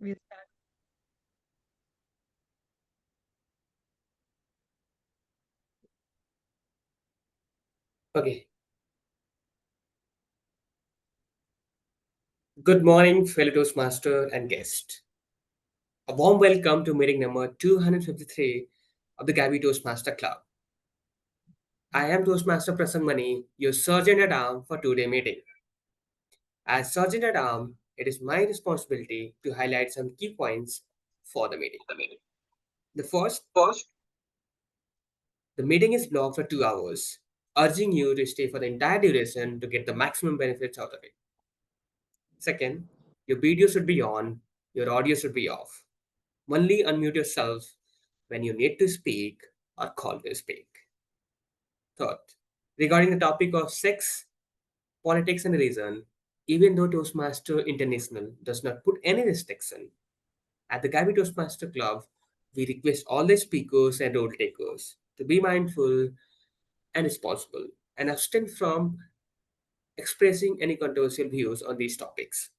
We- Okay. Good morning, fellow Toastmaster and guest. A warm welcome to meeting number 253 of the Gabby Toastmaster Club. I am Toastmaster Prasang Mani, your Sergeant at Arm for today's meeting. As Sergeant at Arm, it is my responsibility to highlight some key points for the meeting. The first, the meeting is blocked for 2 hours, urging you to stay for the entire duration to get the maximum benefits out of it. Second, your video should be on, your audio should be off. Only unmute yourself when you need to speak or call to speak. Third, regarding the topic of sex, politics, and reason, even though Toastmaster International does not put any restriction, at the Gabby Toastmaster Club, we request all the speakers and role takers to be mindful and responsible and abstain from expressing any controversial views on these topics.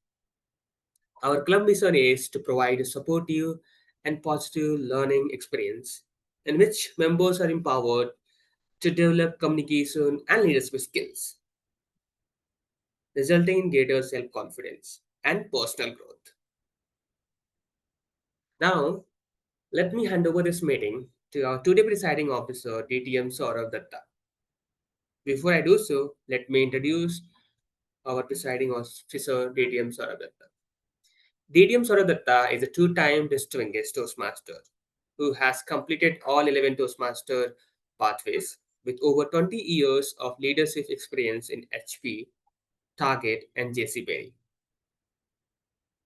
Our club mission is to provide a supportive and positive learning experience in which members are empowered to develop communication and leadership skills, resulting in greater self confidence and personal growth. Now, let me hand over this meeting to our today presiding officer, DTM Saurav Datta. Before I do so, let me introduce our presiding officer, DTM Saurav Datta. DTM Saurav Datta is a two-time distinguished Toastmaster who has completed all 11 Toastmaster pathways with over 20 years of leadership experience in HP, Target, and JC Berry.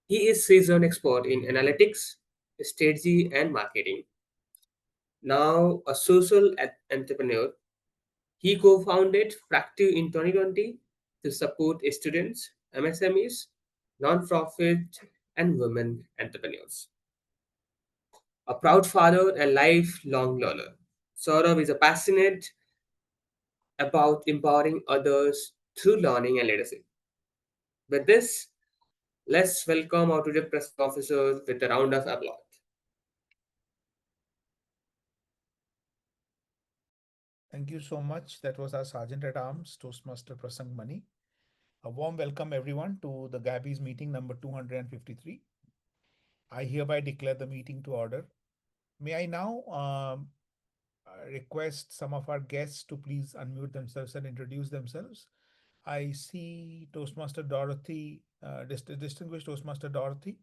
He is seasoned expert in analytics, strategy, and marketing. Now a social entrepreneur, he co-founded Practive in 2020 to support students, MSMEs, non-profit, and women entrepreneurs. A proud father and lifelong learner, Saurav is a passionate about empowering others through learning and leadership. With this, let's welcome our today press officers with a round of applause. Thank you so much. That was our Sergeant at Arms, Toastmaster Prasang Mani. A warm welcome, everyone, to the Gabbys meeting number 253. I hereby declare the meeting to order. May I now request some of our guests to please unmute themselves and introduce themselves? I see Toastmaster Dorothy, distinguished Toastmaster Dorothy.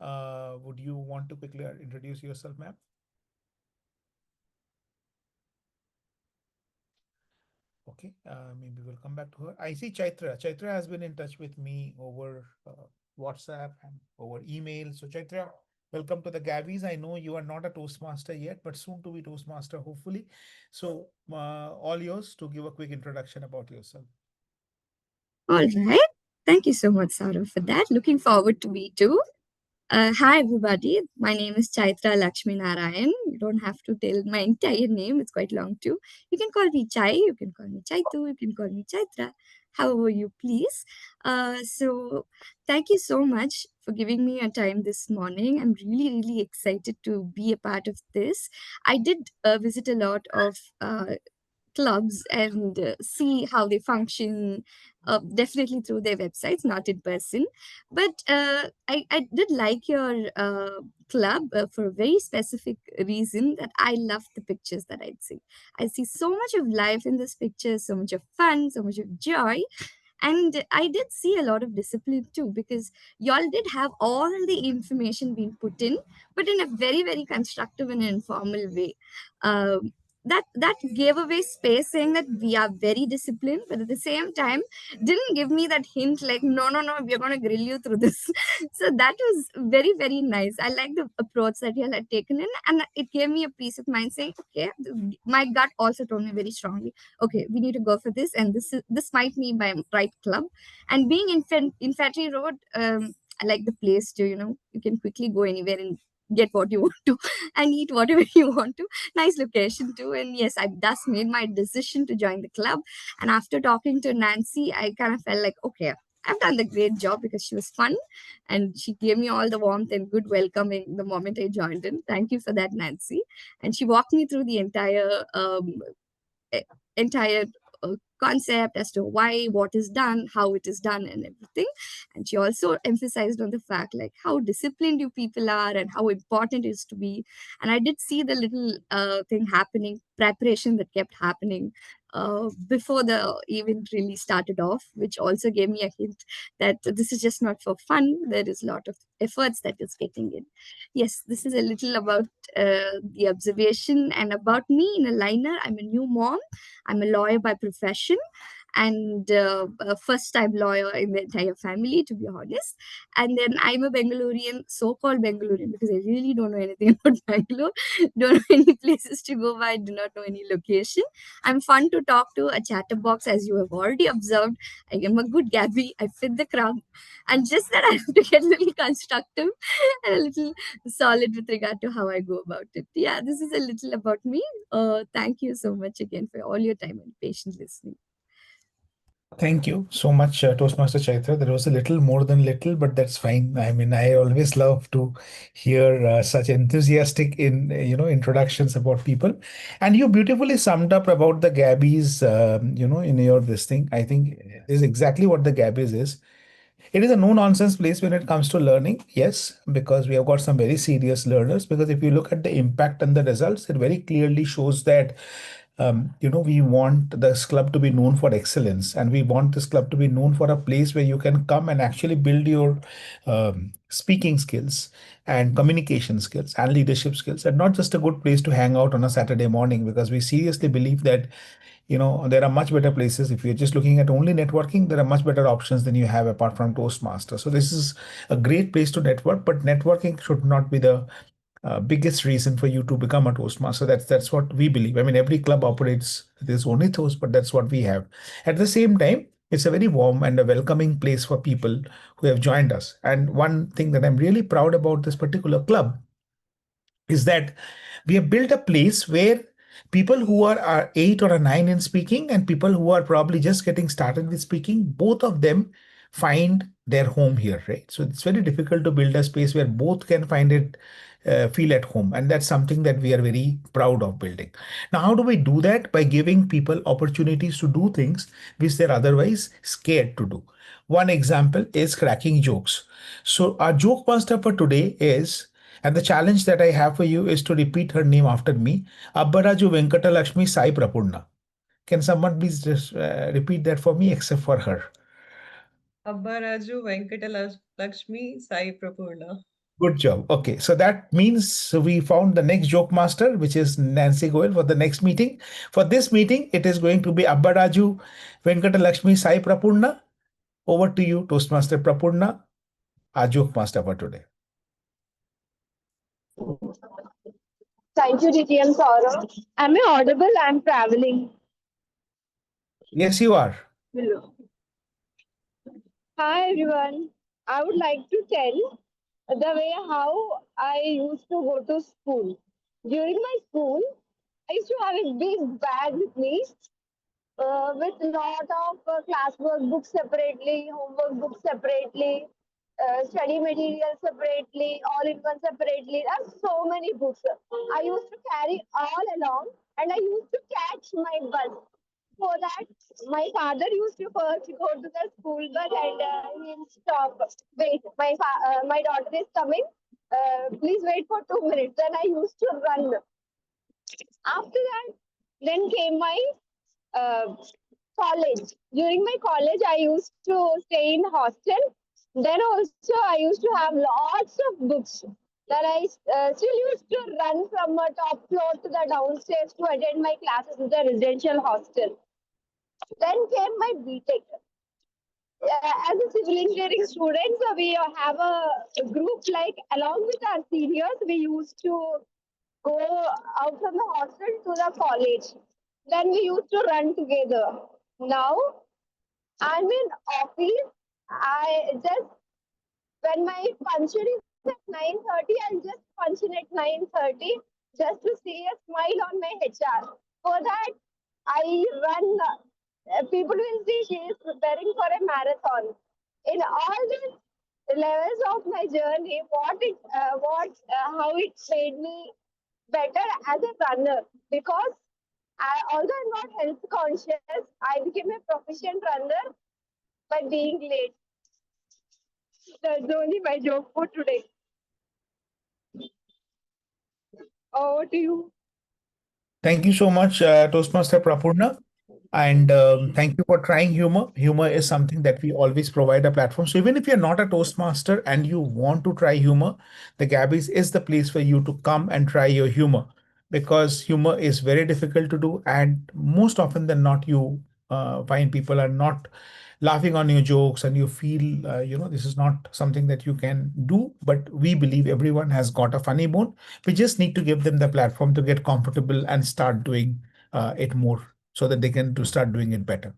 Would you want to quickly introduce yourself, ma'am? Okay, maybe we'll come back to her. I see Chaitra. Chaitra has been in touch with me over WhatsApp and over email. So, Chaitra, welcome to the Gabbys. I know you are not a Toastmaster yet, but soon to be Toastmaster, hopefully. So, all yours to give a quick introduction about yourself. All right. Thank you so much, Saurav, for that. Looking forward to me too. Hi, everybody. My name is Chaitra Lakshmi Narayan. You don't have to tell my entire name, it's quite long too. You can call me Chai, you can call me Chaitu, you can call me Chaitra, however you please. Thank you so much for giving me a time this morning. I'm really, really excited to be a part of this. I did visit a lot of clubs and see how they function, definitely through their websites, not in person. But I did like your club for a very specific reason, that I love the pictures that I'd see. I see so much of life in this picture, so much of fun, so much of joy. And I did see a lot of discipline too, because y'all did have all the information being put in, but in a very, very constructive and informal way. Um, that gave away space, saying that we are very disciplined, but at the same time didn't give me that hint like, no, no, no, we're going to grill you through this. So that was very, very nice. I like the approach that you all had taken in, and it gave me a peace of mind, saying, okay, my gut also told me very strongly, okay, we need to go for this, and this might be my right club. And being in Infantry Road, I like the place too. You can quickly go anywhere and get what you want to and eat whatever you want to. Nice location too. And yes, I thus made my decision to join the club. And after talking to Nancy, I kind of felt like, okay, I've done the great job because she was fun and she gave me all the warmth and good welcoming the moment I joined in. Thank you for that, Nancy. And she walked me through the e- entire concept as to why, what is done, how it is done, and everything. And she also emphasized on the fact like how disciplined you people are and how important it is to be. And I did see the little thing happening, preparation that kept happening before the event really started off, which also gave me a hint that this is just not for fun. There is a lot of efforts that is getting in. Yes, this is a little about the observation and about me in a liner. I'm a new mom. I'm a lawyer by profession and a first time lawyer in the entire family, to be honest. And then I'm a Bengalorean, so called Bengalorean, because I really don't know anything about Bangalore, don't know any places to go by, do not know any location. I'm fun to talk to, a chatterbox, as you have already observed. I am a good Gabby, I fit the crowd. And just that I have to get a little constructive and a little solid with regard to how I go about it. Yeah, this is a little about me. Thank you so much again for all your time and patient listening. Thank you so much, Toastmaster Chaitra. That was a little more than little, but that's fine. I mean, I always love to hear such enthusiastic introductions about people. And you beautifully summed up about the Gabbys, in your this thing. I think is exactly what the Gabbys is. It is a no nonsense place when it comes to learning, yes, because we have got some very serious learners. Because if you look at the impact and the results, it very clearly shows that we want this club to be known for excellence, and we want this club to be known for a place where you can come and actually build your speaking skills and communication skills and leadership skills, and not just a good place to hang out on a Saturday morning. Because we seriously believe that there are much better places. If you're just looking at only networking, there are much better options than you have apart from Toastmasters. So this is a great place to network, but networking should not be the biggest reason for you to become a Toastmaster. That's what we believe. I mean, every club operates, there's only Toast, but that's what we have. At the same time, it's a very warm and a welcoming place for people who have joined us. And one thing that I'm really proud about this particular club is that we have built a place where people who are 8 or 9 in speaking and people who are probably just getting started with speaking, both of them find their home here, right? So it's very difficult to build a space where both can find it, feel at home. And that's something that we are very proud of building. Now, how do we do that? By giving people opportunities to do things which they're otherwise scared to do. One example is cracking jokes. So our joke master for today is, and the challenge that I have for you is to repeat her name after me. Abbaraju Venkata Lakshmi Sai Prapurna. Can someone please just repeat that for me except for her? Abbaraju Lakshmi Sai Prapurna. Good job. Okay, so that means we found the next joke master, which is Nancy Goel, for the next meeting. For this meeting, it is going to be Abbaraju Venkata Lakshmi Sai Prapurna. Over to you, Toastmaster Prapurna, our joke master for today. Thank you, DTM Saurabh. Am I audible? I'm traveling. Yes, you are. Hello. Hi, everyone. I would like to tell the way how I used to go to school. During my school, I used to have a big bag with me with a lot of classwork books separately, homework books separately, study material separately, all in one separately. There are so many books. I used to carry all along and I used to catch my bus. For that, my father used to first go to the school bus and he'll stop. Wait, my daughter is coming. Please wait for 2 minutes. Then I used to run. After that, then came my uh, college. During my college, I used to stay in hostel. Then also, I used to have lots of books that I still used to run from a top floor to the downstairs to attend my classes in the residential hostel. Then came my BTech. As a civil engineering student, so we have a group like along with our seniors, we used to go out from the hostel to the college. Then we used to run together. Now I'm in office. I just when my function is at 9:30, I'll just function at 9:30 just to see a smile on my HR. For that, I run. People will see she is preparing for a marathon. In all the levels of my journey, how it made me better as a runner, because although I'm not health conscious, I became a proficient runner by being late. That's only my joke for today. Over to you. Thank you so much, Toastmaster Prapurna. And thank you for trying humor. Humor is something that we always provide a platform. So even if you're not a Toastmaster and you want to try humor, the Gabbies is the place for you to come and try your humor, because humor is very difficult to do. And most often than not, you find people are not laughing on your jokes, and you feel, this is not something that you can do. But we believe everyone has got a funny bone. We just need to give them the platform to get comfortable and start doing it more, so that they can to start doing it better.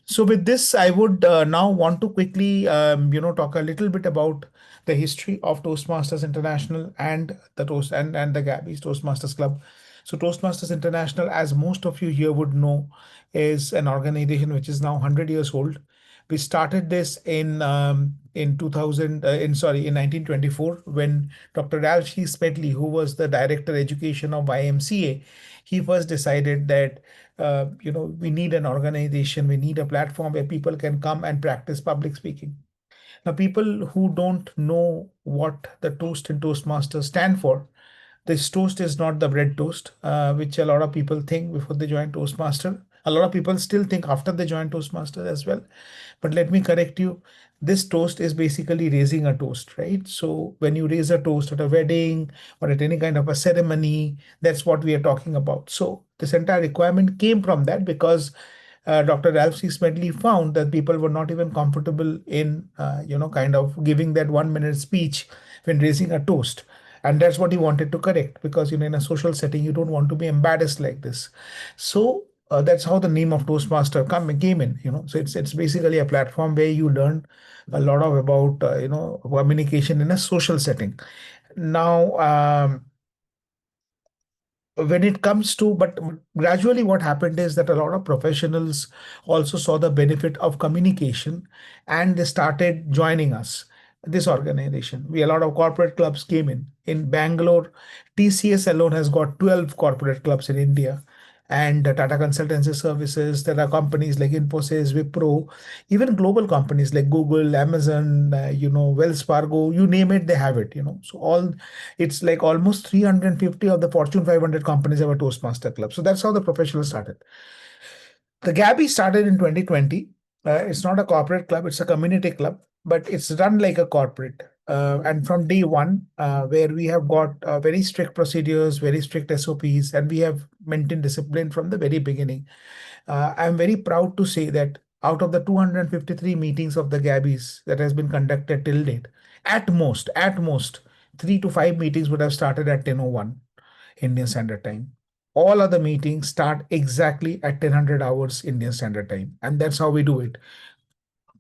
So with this, I would now want to quickly, talk a little bit about the history of Toastmasters International and and the Gabby's Toastmasters Club. So Toastmasters International, as most of you here would know, is an organization which is now 100 years old. We started this in 2000 in 1924, when Dr. Ralph C. Smedley, who was the director education of YMCA, he first decided that we need an organization, we need a platform where people can come and practice public speaking. Now, people who don't know what the Toast and Toastmasters stand for, this toast is not the bread toast, which a lot of people think before they join Toastmaster. A lot of people still think after they join Toastmaster as well. But let me correct you. This toast is basically raising a toast, right? So when you raise a toast at a wedding or at any kind of a ceremony, that's what we are talking about. So this entire requirement came from that, because Dr. Ralph C. Smedley found that people were not even comfortable in, kind of giving that 1 minute speech when raising a toast. And that's what he wanted to correct, because in a social setting you don't want to be embarrassed like this. So that's how the name of Toastmaster came in. So it's basically a platform where you learn a lot of about communication in a social setting. Now, when it comes to but gradually what happened is that a lot of professionals also saw the benefit of communication, and they started joining us, this organization. We A lot of corporate clubs came in Bangalore. TCS alone has got 12 corporate clubs in India, and Tata Consultancy Services. There are companies like Infosys, Wipro, even global companies like Google, Amazon, Wells Fargo, you name it, they have it. So all it's like almost 350 of the Fortune 500 companies have a Toastmaster club. So that's how the professional started. The Gabby started in 2020. It's not a corporate club, it's a community club, but it's run like a corporate. And from day one, where we have got very strict procedures, very strict SOPs, and we have maintained discipline from the very beginning. I'm very proud to say that out of the 253 meetings of the Gabbies that has been conducted till date, at most, 3 to 5 meetings would have started at 10:01 Indian Standard Time. All other meetings start exactly at 10:00 hours Indian Standard Time. And that's how we do it.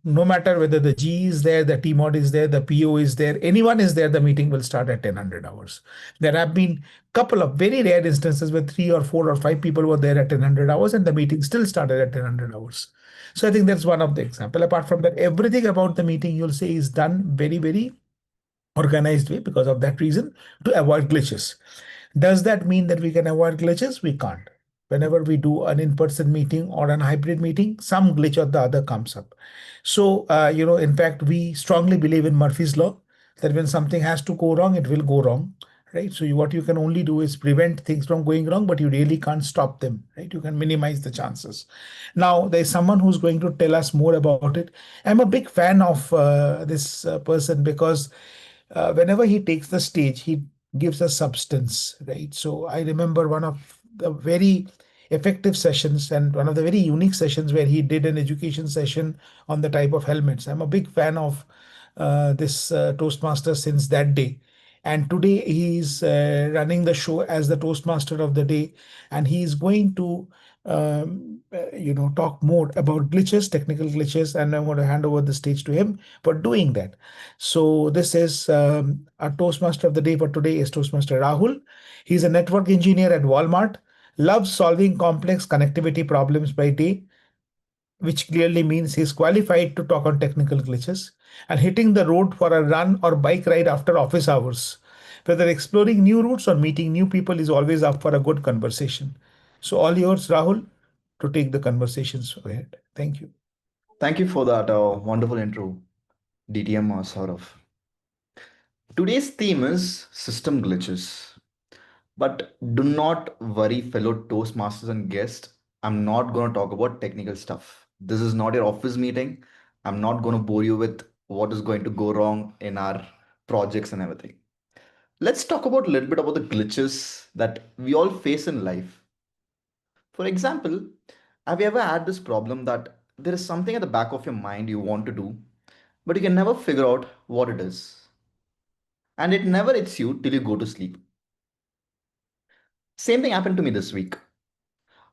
No matter whether the G is there, the T mod is there, the PO is there, anyone is there, the meeting will start at 10:00 hours. There have been couple of very rare instances where 3 or 4 or 5 people were there at 10:00 hours and the meeting still started at 10:00 hours. So I think that's one of the example. Apart from that, everything about the meeting you'll say is done very, very organized way, because of that reason, to avoid glitches. Does that mean that we can avoid glitches? We can't. Whenever we do an in-person meeting or an hybrid meeting, some glitch or the other comes up. So, in fact, we strongly believe in Murphy's Law, that when something has to go wrong, it will go wrong, right? So what you can only do is prevent things from going wrong, but you really can't stop them, right? You can minimize the chances. Now, there's someone who's going to tell us more about it. I'm a big fan of this person, because whenever he takes the stage, he gives us substance, right? So I remember one of the very effective sessions and one of the very unique sessions where he did an education session on the type of helmets. I'm a big fan of this Toastmaster since that day. And today he's running the show as the Toastmaster of the day, and he's going to talk more about glitches, technical glitches, and I'm going to hand over the stage to him for doing that. So this is our Toastmaster of the day for today is Toastmaster Rahul. He's a network engineer at Walmart, loves solving complex connectivity problems by day, which clearly means he's qualified to talk on technical glitches, and hitting the road for a run or bike ride after office hours. Whether exploring new routes or meeting new people is always up for a good conversation. So, all yours, Rahul, to take the conversations ahead. Thank you. Thank you for that wonderful intro, DTM Saurav. Today's theme is system glitches. But do not worry, fellow Toastmasters and guests. I'm not going to talk about technical stuff. This is not your office meeting. I'm not going to bore you with what is going to go wrong in our projects and everything. Let's talk about a little bit about the glitches that we all face in life. For example, have you ever had this problem that there is something at the back of your mind you want to do, but you can never figure out what it is? And it never hits you till you go to sleep. Same thing happened to me this week.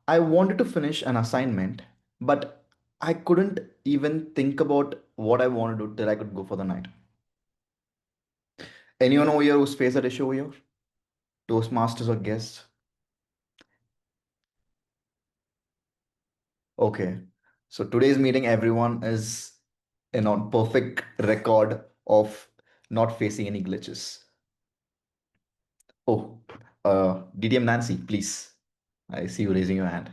I wanted to finish an assignment, but I couldn't even think about what I want to do till I could go for the night. Anyone over here who's faced that issue over here? Toastmasters or guests? Okay. So today's meeting, everyone is in on perfect record of not facing any glitches. Oh, DTM Nancy, please. I see you raising your hand.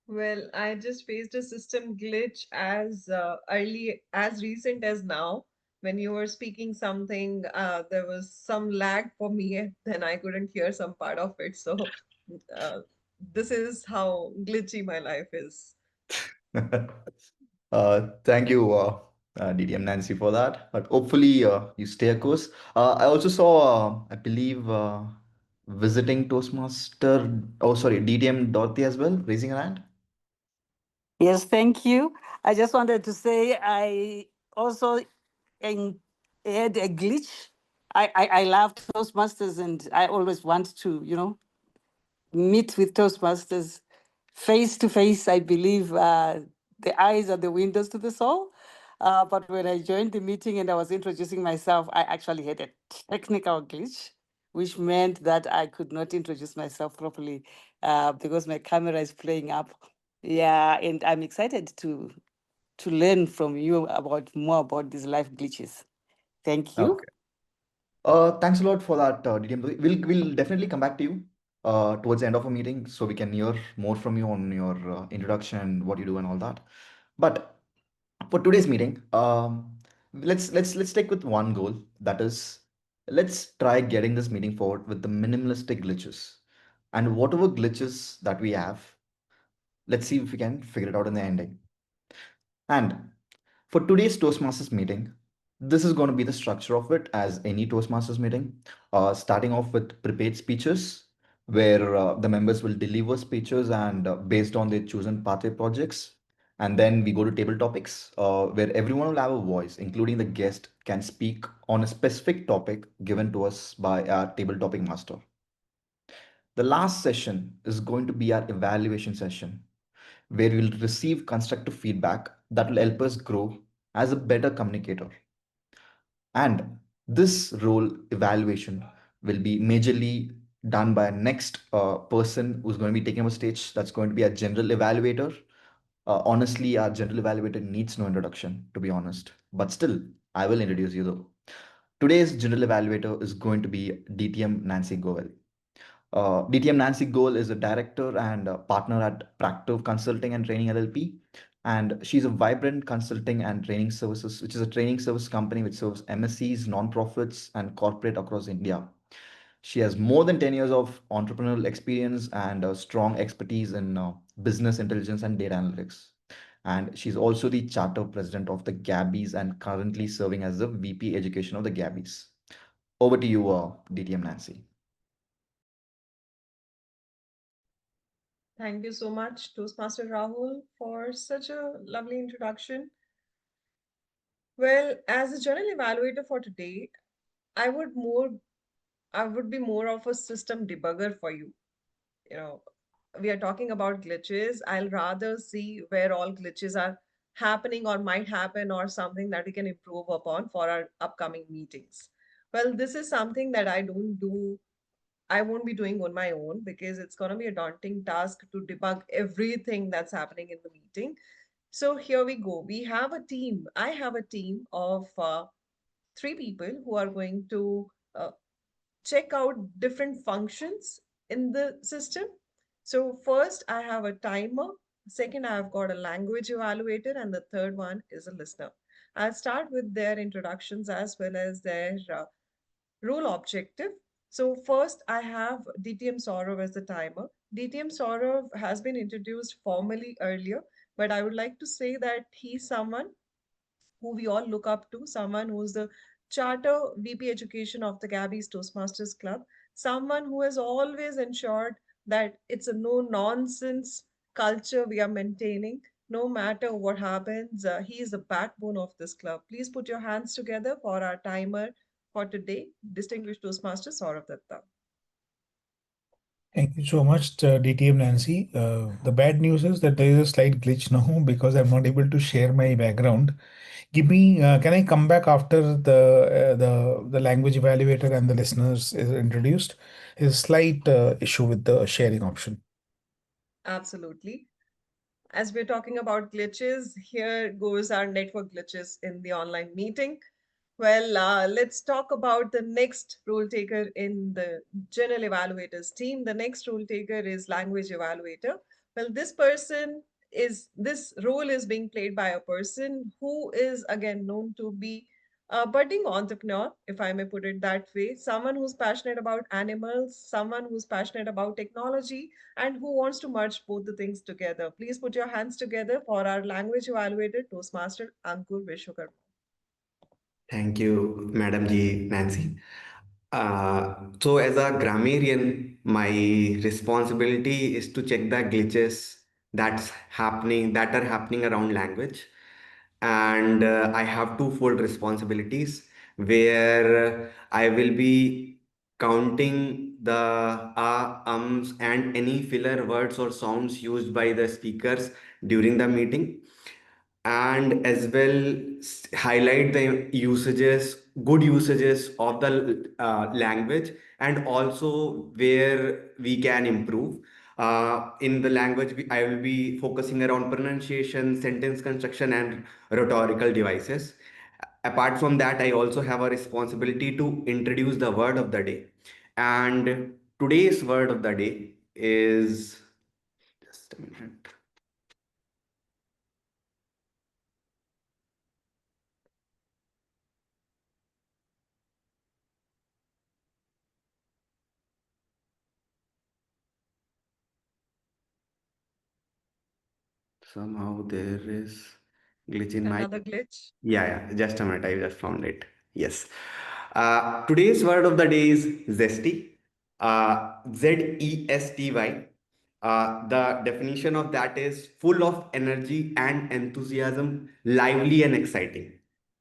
Well, I just faced a system glitch as recent as now. When you were speaking something, there was some lag for me, and then I couldn't hear some part of it. So, uh, this is how glitchy my life is. Thank you, DDM Nancy, for that. But hopefully, you stay a course. I also saw, I believe, visiting Toastmaster. Oh, sorry, DDM Dorothy as well, raising her hand. Yes, thank you. I just wanted to say I also en- had a glitch. I love Toastmasters and I always want to, meet with Toastmasters face to face. I believe the eyes are the windows to the soul. But when I joined the meeting and I was introducing myself, I actually had a technical glitch, which meant that I could not introduce myself properly because my camera is playing up. Yeah, and I'm excited to learn from you about more about these life glitches. Thank you. Okay. Thanks a lot for that, DDM. We'll definitely come back to you towards the end of a meeting so we can hear more from you on your introduction and what you do and all that. But for today's meeting, let's stick with one goal. That is, let's try getting this meeting forward with the minimalistic glitches, and whatever glitches that we have, let's see if we can figure it out in the ending. And for today's Toastmasters meeting, this is going to be the structure of it as any Toastmasters meeting, starting off with prepared speeches, where the members will deliver speeches and based on their chosen pathway projects. And then we go to table topics, where everyone will have a voice, including the guest can speak on a specific topic given to us by our table topic master. The last session is going to be our evaluation session, where we'll receive constructive feedback that will help us grow as a better communicator. And this role evaluation will be majorly done by a next person who's going to be taking up a stage. That's going to be a general evaluator. Honestly, our general evaluator needs no introduction, to be honest. But still, I will introduce you though. Today's general evaluator is going to be DTM Nancy Goel. DTM Nancy Goel is a director and a partner at Practive Consulting and Training LLP. And she's a vibrant consulting and training services, which is a training service company which serves MSCs, nonprofits, and corporate across India. She has more than 10 years of entrepreneurial experience and a strong expertise in business intelligence and data analytics. And she's also the charter president of the Gabbys and currently serving as the VP education of the Gabbys. Over to you, DTM Nancy. Thank you so much, Toastmaster Rahul, for such a lovely introduction. Well, as a general evaluator for today, I would more I would be more of a system debugger for you. You know, we are talking about glitches. I'll rather see where all glitches are happening or might happen or something that we can improve upon for our upcoming meetings. Well, this is something that I don't do I won't be doing on my own because it's going to be a daunting task to debug everything that's happening in the meeting. So here we go. We have a team. I have a team of three people who are going to check out different functions in the system. So first I have a timer, second I've got a language evaluator, and the third one is a listener. I'll start with their introductions as well as their role objective. So first I have DTM Saurav as the timer. DTM Saurav has been introduced formally earlier, but I would like to say that he's someone who we all look up to, someone who's the charter VP education of the Gabbys Toastmasters Club, someone who has always ensured that it's a no nonsense culture we are maintaining. No matter what happens, he is the backbone of this club. Please put your hands together for our timer for today, distinguished Toastmaster Saurav Datta. Thank you so much, DTM Nancy. The bad news is that there is a slight glitch now because I'm not able to share my background. Can I come back after the language evaluator and the listeners is introduced? Is a slight issue with the sharing option. Absolutely. As we're talking about glitches, here goes our network glitches in the online meeting. Well, let's talk about the next rule taker in the general evaluators team. The next rule taker is language evaluator. Well, this role is being played by a person who is again known to be a budding entrepreneur, if I may put it that way, someone who's passionate about animals, someone who's passionate about technology, and who wants to merge both the things together. Please put your hands together for our language evaluator, Toastmaster Ankur Vishwakarma. Thank you, Madam G. Nancy. So, as a grammarian, my responsibility is to check the glitches that are happening around language, and I have twofold responsibilities where I will be counting the ums, and any filler words or sounds used by the speakers during the meeting, and as well highlight the good usages of the language, and also where we can improve. In the language, I will be focusing around pronunciation, sentence construction, and rhetorical devices. Apart from that, I also have a responsibility to introduce the word of the day. And today's word of the day is, just a minute. Somehow there is glitch in my. Another glitch. Yeah, just a minute. I just found it. Yes. Today's word of the day is zesty. Zesty. The definition of that is full of energy and enthusiasm, lively and exciting.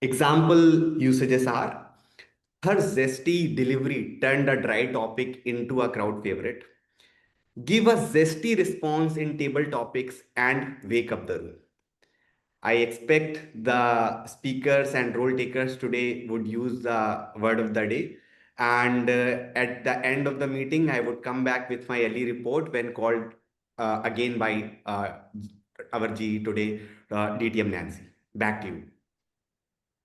Example usages are: her zesty delivery turned a dry topic into a crowd favorite. Give a zesty response in table topics and wake up the room. I expect the speakers and role takers today would use the word of the day. And at the end of the meeting, I would come back with my early report when called again by our G today, DTM Nancy. Back to you.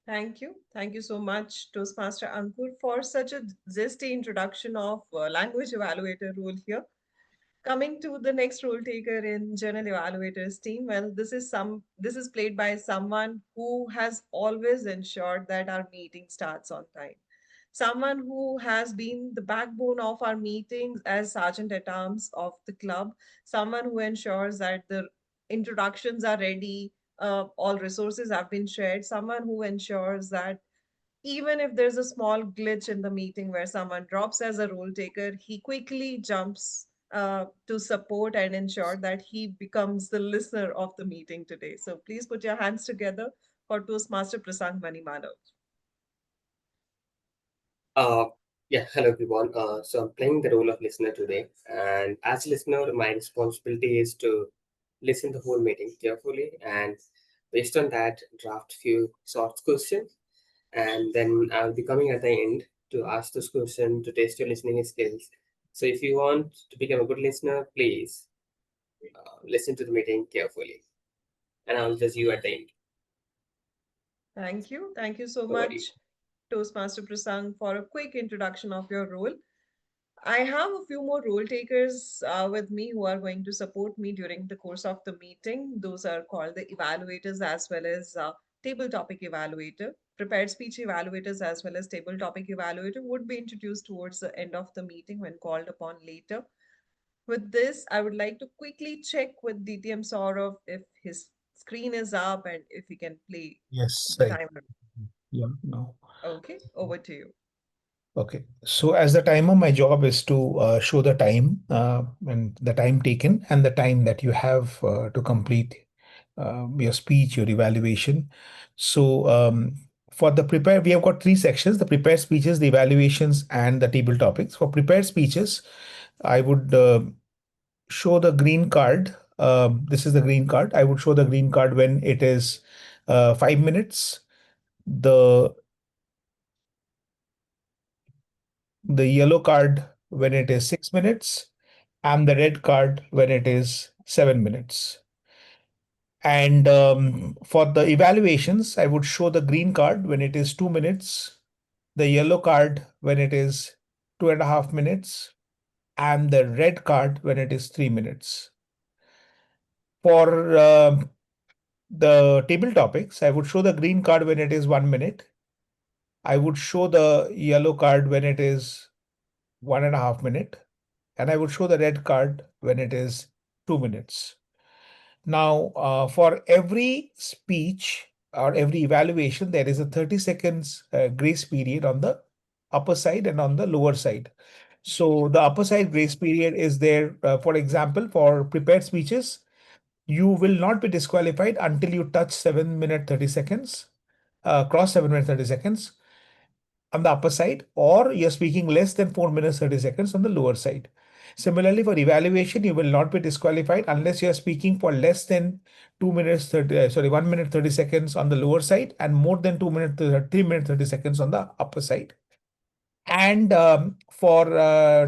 Thank you. Thank you so much, Toastmaster Ankur, for such a zesty introduction of language evaluator role here. Coming to the next role taker in general evaluators team, well, this is played by someone who has always ensured that our meeting starts on time. Someone who has been the backbone of our meetings as Sergeant at Arms of the club, someone who ensures that the introductions are ready, all resources have been shared, someone who ensures that even if there's a small glitch in the meeting where someone drops as a role taker, he quickly jumps to support and ensure that he becomes the listener of the meeting today. So please put your hands together for Toastmaster Prasang Manimanav. Uh, yeah, hello everyone. So I'm playing the role of listener today, and as listener, my responsibility is to listen the whole meeting carefully, and based on that, draft few short questions, and then I'll be coming at the end to ask this question to test your listening skills So if you want to become a good listener, please listen to the meeting carefully, and I'll judge you at the end. Thank you. Thank you so Over to you. much, Toastmaster Prasang, for a quick introduction of your role. I have a few more role takers with me who are going to support me during the course of the meeting. Those are called the evaluators as well as table topic evaluator. Prepared speech evaluators as well as table topic evaluator would be introduced towards the end of the meeting when called upon later. With this, I would like to quickly check with DTM Saurav if his screen is up and if he can play Yes, the timer. yeah, no. Okay, over to you. Okay, so as the timer, my job is to show the time and the time taken and the time that you have to complete your speech, your evaluation. So for the prepare, we have got three sections: the prepared speeches, the evaluations, and the table topics. For prepared speeches, I would show the green card. This is the green card. I would show the green card when it is 5 minutes. The the yellow card when it is 6 minutes, and the red card when it is 7 minutes. And for the evaluations, I would show the green card when it is 2 minutes, the yellow card when it is 2.5 minutes, and the red card when it is 3 minutes. For the table topics, I would show the green card when it is 1 minute. I would show the yellow card when it is 1.5 minute, and I would show the red card when it is 2 minutes. Now, for every speech or every evaluation, there is a 30 seconds grace period on the upper side and on the lower side. So the upper side grace period is there, for example, for prepared speeches, you will not be disqualified until you touch 7 minute 30 seconds, cross 7 minute 30 seconds on the upper side, or you're speaking less than 4 minutes 30 seconds on the lower side. Similarly, for evaluation, you will not be disqualified unless you are speaking for less than 1 minute 30 seconds on the lower side and more than 2 minutes, 3 minutes 30 seconds on the upper side. And for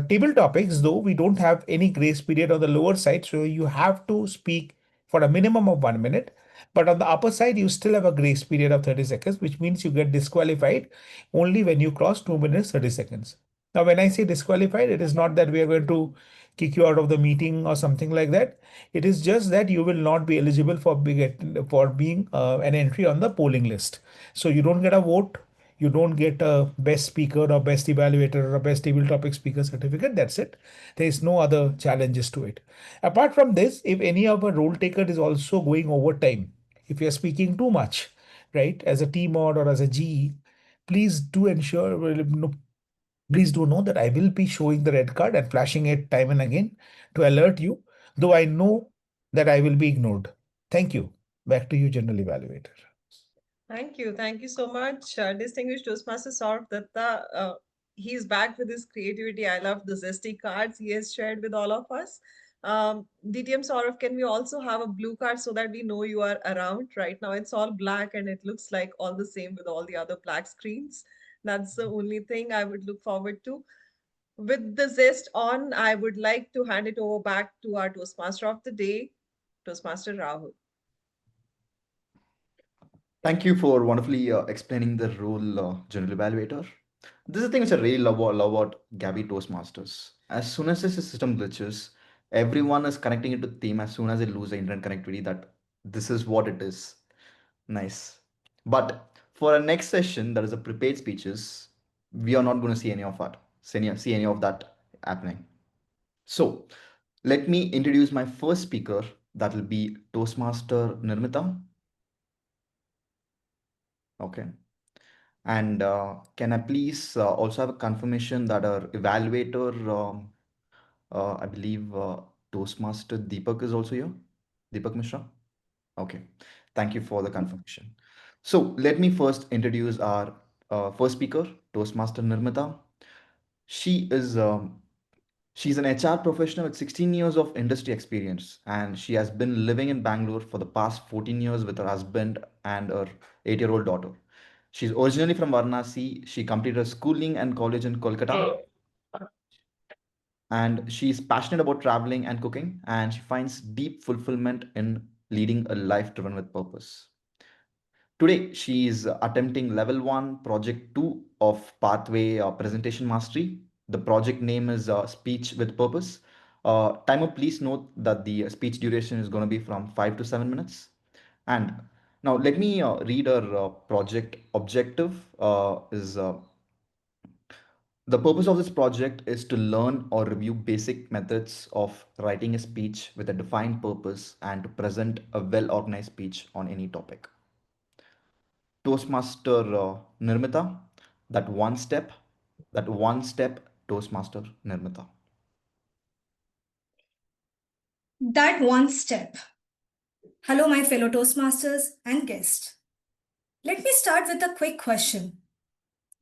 table topics, though, we don't have any grace period on the lower side, so you have to speak for a minimum of 1 minute. But on the upper side, you still have a grace period of 30 seconds, which means you get disqualified only when you cross 2 minutes 30 seconds. Now, when I say disqualified, it is not that we are going to kick you out of the meeting or something like that. It is just that you will not be eligible for being an entry on the polling list. So you don't get a vote, you don't get a best speaker or best evaluator or a best table topic speaker certificate. That's it. There is no other challenges to it. Apart from this, if any of a role taker is also going overtime, if you're speaking too much, right, as a T mod or as a GE, please do ensure, please do know that I will be showing the red card and flashing it time and again to alert you, though I know that I will be ignored. Thank you. Back to you, General Evaluator. Thank you. Thank you so much, distinguished Toastmaster Saurav Datta. He's back with his creativity. I love the zesty cards he has shared with all of us. DTM Saurav, can we also have a blue card so that we know you are around? Right now, it's all black and it looks like all the same with all the other black screens. That's the only thing I would look forward to. With the zest on, I would like to hand it over back to our Toastmaster of the day, Toastmaster Rahul. Thank you for wonderfully explaining the role, General Evaluator. This is the thing which I really love about Gabby Toastmasters. As soon as the system glitches, everyone is connecting it to the theme as soon as they lose the internet connectivity that this is what it is. Nice. But for our next session, that is a prepared speeches, we are not going to see any of that. See any of that happening. So let me introduce my first speaker. That will be Toastmaster Nirmita. Okay. And can I please also have a confirmation that our evaluator, I believe Toastmaster Deepak is also here? Deepak Mishra? Okay. Thank you for the confirmation. So let me first introduce our first speaker, Toastmaster Nirmita. She is she's an HR professional with 16 years of industry experience, and she has been living in Bangalore for the past 14 years with her husband and her 8-year-old daughter. She's originally from Varanasi. She completed her schooling and college in Kolkata. And she's passionate about traveling and cooking, and she finds deep fulfillment in leading a life driven with purpose. Today, she is attempting level 1, project 2 of Pathway Presentation Mastery. The project name is Speech with Purpose. Timer, please note that the speech duration is going to be from 5 to 7 minutes. And now let me read our project objective. Is The purpose of this project is to learn or review basic methods of writing a speech with a defined purpose and to present a well organized speech on any topic. Toastmaster Nirmita, that one step Toastmaster Nirmita. That one step. Hello, my fellow Toastmasters and guests. Let me start with a quick question.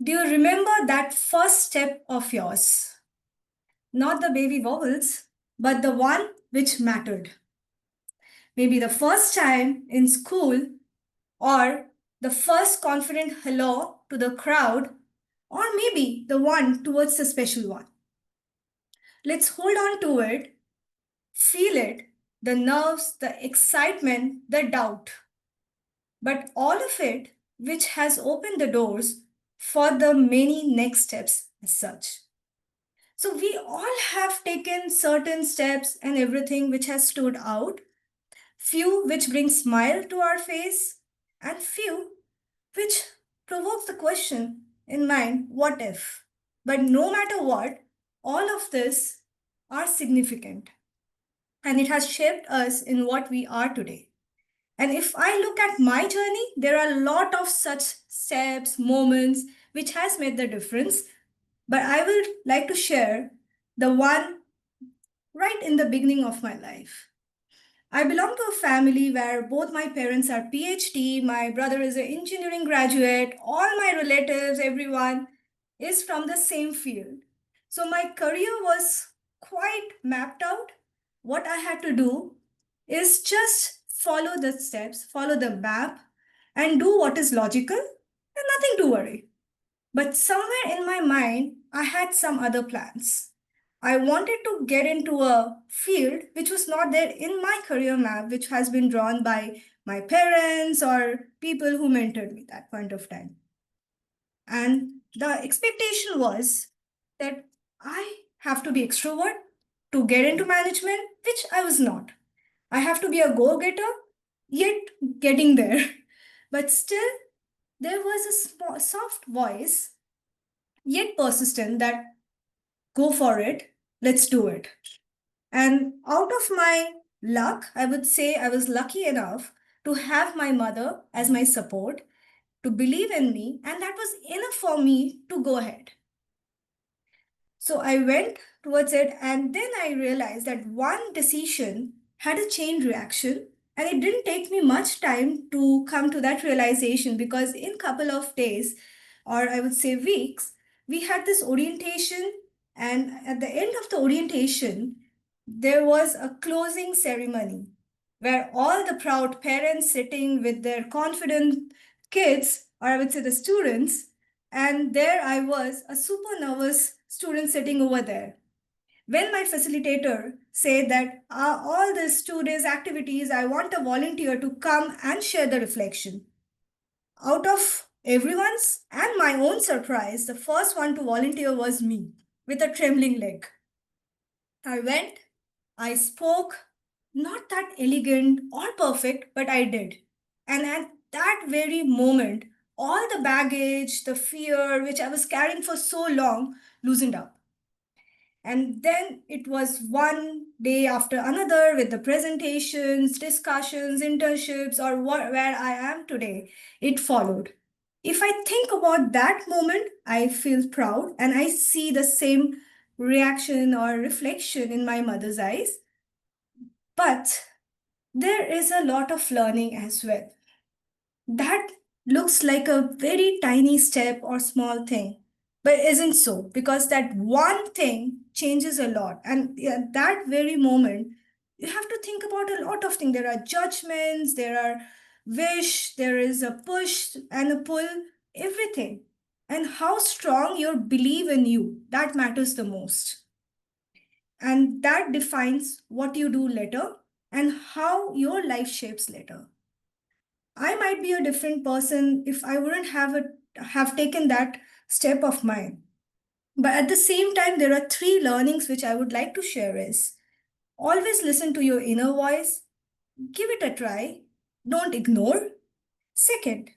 Do you remember that first step of yours? Not the baby vowels, but the one which mattered. Maybe the first time in school, or the first confident hello to the crowd, or maybe the one towards the special one. Let's hold on to it, feel it, the nerves, the excitement, the doubt. But all of it which has opened the doors for the many next steps as such. So we all have taken certain steps and everything which has stood out, few which bring smile to our face, and few which provokes the question in mind, what if? But no matter what, all of this are significant and it has shaped us in what we are today. And if I look at my journey, there are a lot of such steps, moments which has made the difference. But I would like to share the one right in the beginning of my life. I belong to a family where both my parents are PhD, my brother is an engineering graduate, all my relatives, everyone is from the same field. So my career was quite mapped out. What I had to do is just follow the steps, follow the map, and do what is logical and nothing to worry. But somewhere in my mind, I had some other plans. I wanted to get into a field which was not there in my career map, which has been drawn by my parents or people who mentored me that point of time. And the expectation was that I have to be extrovert to get into management, which I was not. I have to be a go-getter, yet getting there. But still, there was a soft voice, yet persistent, that go for it, let's do it. And out of my luck, I would say I was lucky enough to have my mother as my support, to believe in me, and that was enough for me to go ahead. So I went towards it, and then I realized that one decision had a chain reaction, and it didn't take me much time to come to that realization, because in couple of days, or I would say weeks, we had this orientation, and at the end of the orientation, there was a closing ceremony where all the proud parents sitting with their confident kids, or I would say the students, and there I was, a super nervous student sitting over there. When my facilitator said that all these 2 days activities, I want a volunteer to come and share the reflection. Out of everyone's and my own surprise, the first one to volunteer was me with a trembling leg. I went, I spoke, not that elegant or perfect, but I did. And at that very moment, all the baggage, the fear which I was carrying for so long loosened up. And then it was one day after another with the presentations, discussions, internships, or where I am today. It followed. If I think about that moment, I feel proud and I see the same reaction or reflection in my mother's eyes. But there is a lot of learning as well. That looks like a very tiny step or small thing, but isn't so, because that one thing changes a lot. And at that very moment, you have to think about a lot of things. There are judgments, there are wish, there is a push and a pull, everything. And how strong your belief in you, that matters the most. And that defines what you do later and how your life shapes later. I might be a different person if I wouldn't have taken that step of mine. But at the same time, there are three learnings which I would like to share is always listen to your inner voice, give it a try, don't ignore. Second,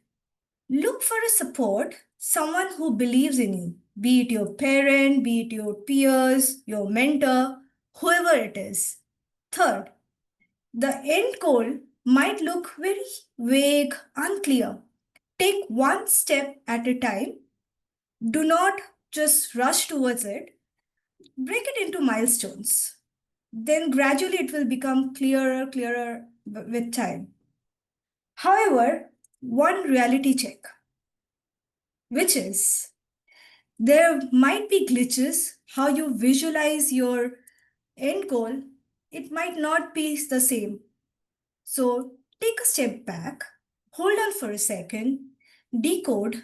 look for a support, someone who believes in you, be it your parent, be it your peers, your mentor, whoever it is. Third, the end goal might look very vague, unclear. Take one step at a time. Do not just rush towards it. Break it into milestones. Then gradually it will become clearer with time. However, one reality check, which is there might be glitches, how you visualize your end goal, it might not be the same. So take a step back, hold on for a second, decode,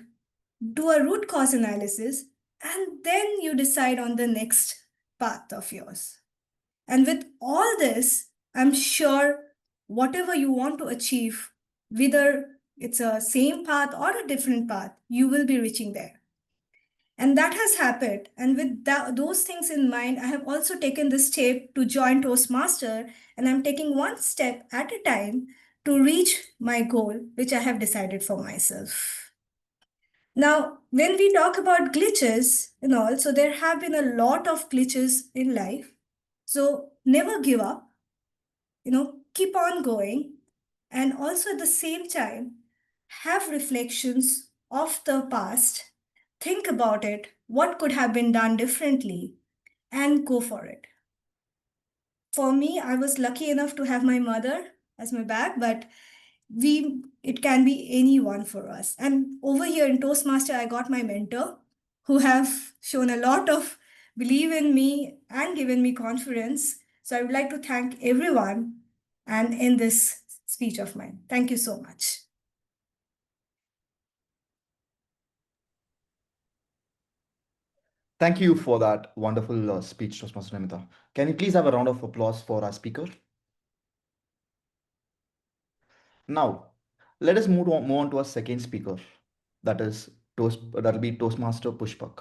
do a root cause analysis, and then you decide on the next path of yours. And with all this, I'm sure whatever you want to achieve, whether it's a same path or a different path, you will be reaching there. And that has happened. And with those things in mind, I have also taken this step to join Toastmaster, and I'm taking one step at a time to reach my goal, which I have decided for myself. Now, when we talk about glitches and all, so there have been a lot of glitches in life. So never give up, keep on going. And also at the same time, have reflections of the past. Think about it, what could have been done differently, and go for it. For me, I was lucky enough to have my mother as my back, but it can be anyone for us. And over here in Toastmaster, I got my mentor who have shown a lot of belief in me and given me confidence. So I would like to thank everyone and in this speech of mine. Thank you so much. Thank you for that wonderful speech, Toastmaster Namita. Can you please have a round of applause for our speaker? Now, let us move on to our second speaker. That'll be Toastmaster Pushpak.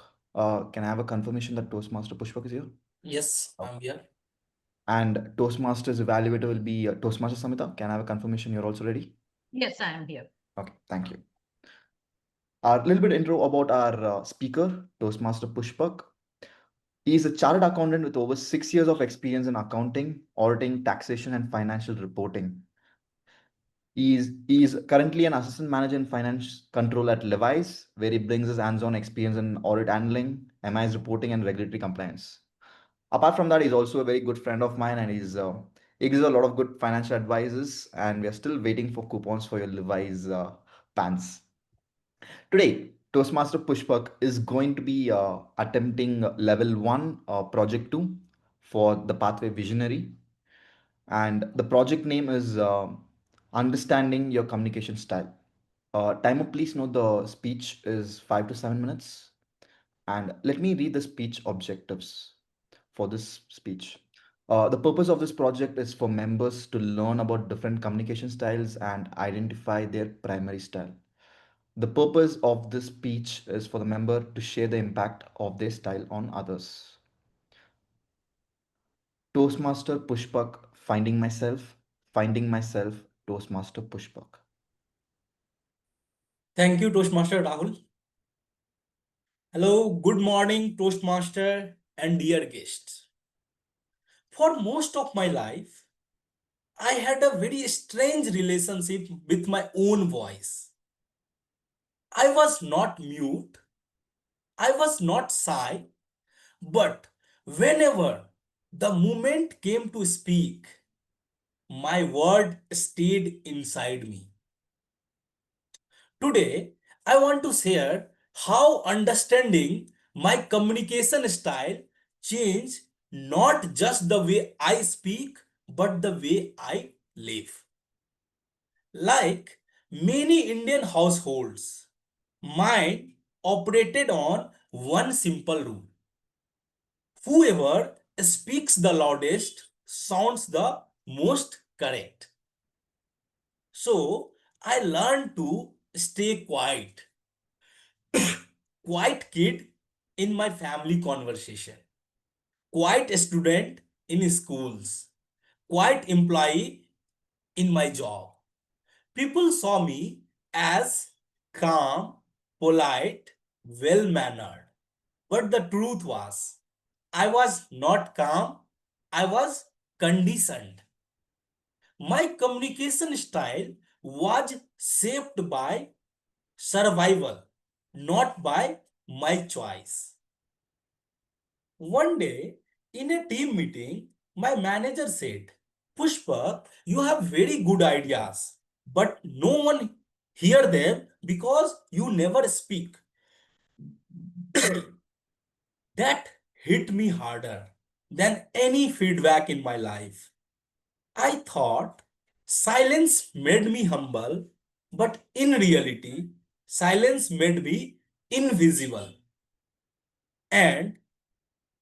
Can I have a confirmation that Toastmaster Pushpak is here? Yes, I'm here. And Toastmasters evaluator will be Toastmaster Samita. Can I have a confirmation you're also ready? Yes, I am here. Okay, thank you. A little bit intro about our speaker, Toastmaster Pushpak. He is a chartered accountant with over 6 years of experience in accounting, auditing, taxation, and financial reporting. He is currently an assistant manager in finance control at Levi's, where he brings his hands-on experience in audit handling, MIS reporting, and regulatory compliance. Apart from that, he's also a very good friend of mine, and he gives a lot of good financial advices. And we are still waiting for coupons for your Levi's pants. Today, Toastmaster Pushpak is going to be attempting level 1, project 2 for the Pathway Visionary. And the project name is Understanding Your Communication Style. Timer, please note the speech is 5 to 7 minutes. And let me read the speech objectives for this speech. The purpose of this project is for members to learn about different communication styles and identify their primary style. The purpose of this speech is for the member to share the impact of their style on others. Toastmaster Pushpak, finding myself, Toastmaster Pushpak. Thank you, Toastmaster Rahul. Hello, good morning, Toastmaster and dear guests. For most of my life, I had a very strange relationship with my own voice. I was not mute, I was not shy, but whenever the moment came to speak, my word stayed inside me. Today, I want to share how understanding my communication style changed not just the way I speak, but the way I live. Like many Indian households, mine operated on one simple rule. Whoever speaks the loudest sounds the most correct. So I learned to stay quiet, quiet kid in my family conversation, quiet student in schools, quiet employee in my job. People saw me as calm, polite, well mannered. But the truth was, I was not calm, I was conditioned. My communication style was shaped by survival, not by my choice. One day, in a team meeting, my manager said, Pushpa, you have very good ideas, but no one hear them because you never speak. That hit me harder than any feedback in my life. I thought silence made me humble, but in reality, silence made me invisible. And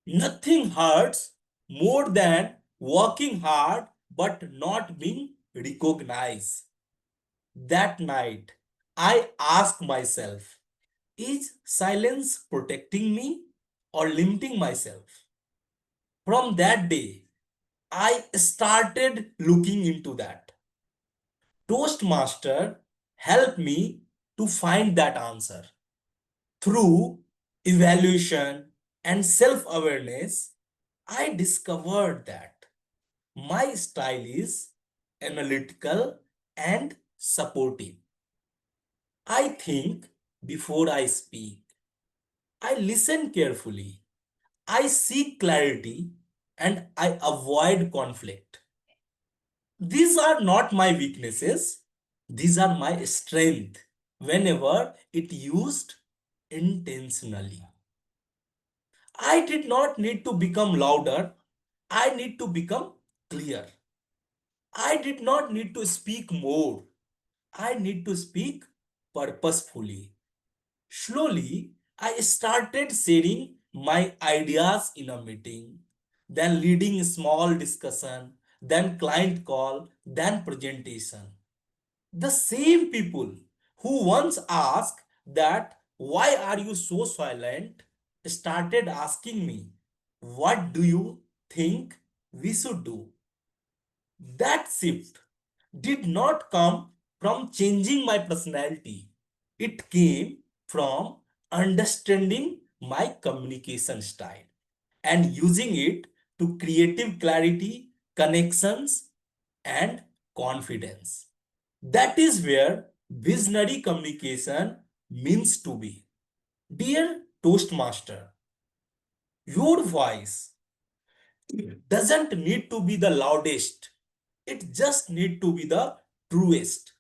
nothing hurts more than working hard but not being recognized. That night, I asked myself, is silence protecting me or limiting myself? From that day, I started looking into that. Toastmaster helped me to find that answer. Through evaluation and self awareness, I discovered that my style is analytical and supportive. I think before I speak, I listen carefully, I seek clarity, and I avoid conflict. These are not my weaknesses, these are my strength whenever it used intentionally. I did not need to become louder, I need to become clear. I did not need to speak more, I need to speak purposefully. Slowly, I started sharing my ideas in a meeting, then leading small discussion, then client call, then presentation. The same people who once asked that why are you so silent started asking me, what do you think we should do? That shift did not come from changing my personality. It came from understanding my communication style and using it to creative clarity, connections, and confidence. That is where visionary communication means to be. Dear Toastmaster, your voice doesn't need to be the loudest. It just need to be the truest.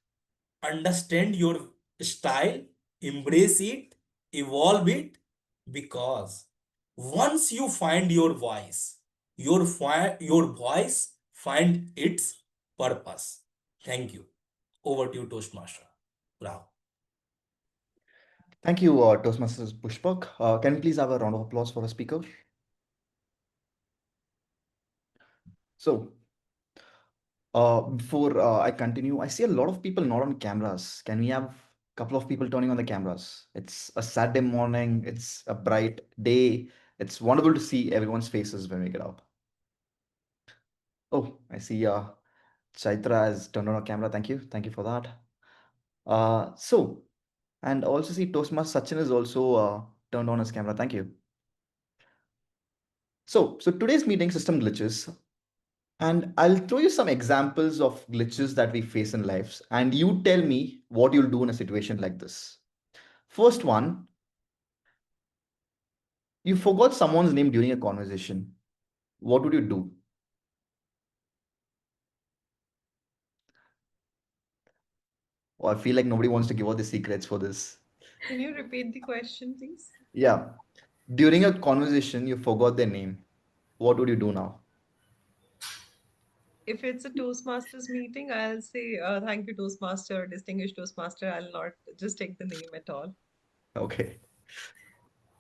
Understand your style, embrace it, evolve it, because once you find your voice, your voice find its purpose. Thank you. Over to you, Toastmaster. Bravo. Thank you, Toastmasters Pushpak. Can we please have a round of applause for a speaker? So, before I continue, I see a lot of people not on cameras. Can we have a couple of people turning on the cameras? It's a Saturday morning. It's a bright day. It's wonderful to see everyone's faces when we get up. Oh, I see Chaitra has turned on a camera. Thank you. Thank you for that. And also see Toastmaster Sachin is also turned on his camera. Thank you. So today's meeting system glitches. And I'll throw you some examples of glitches that we face in lives, and you tell me what you'll do in a situation like this. First one, you forgot someone's name during a conversation. What would you do? Oh, I feel like nobody wants to give out the secrets for this. Can you repeat the question, please? Yeah. During a conversation, you forgot their name. What would you do now? If it's a Toastmasters meeting, I'll say, thank you, Toastmaster, distinguished Toastmaster. I'll not just take the name at all. Okay.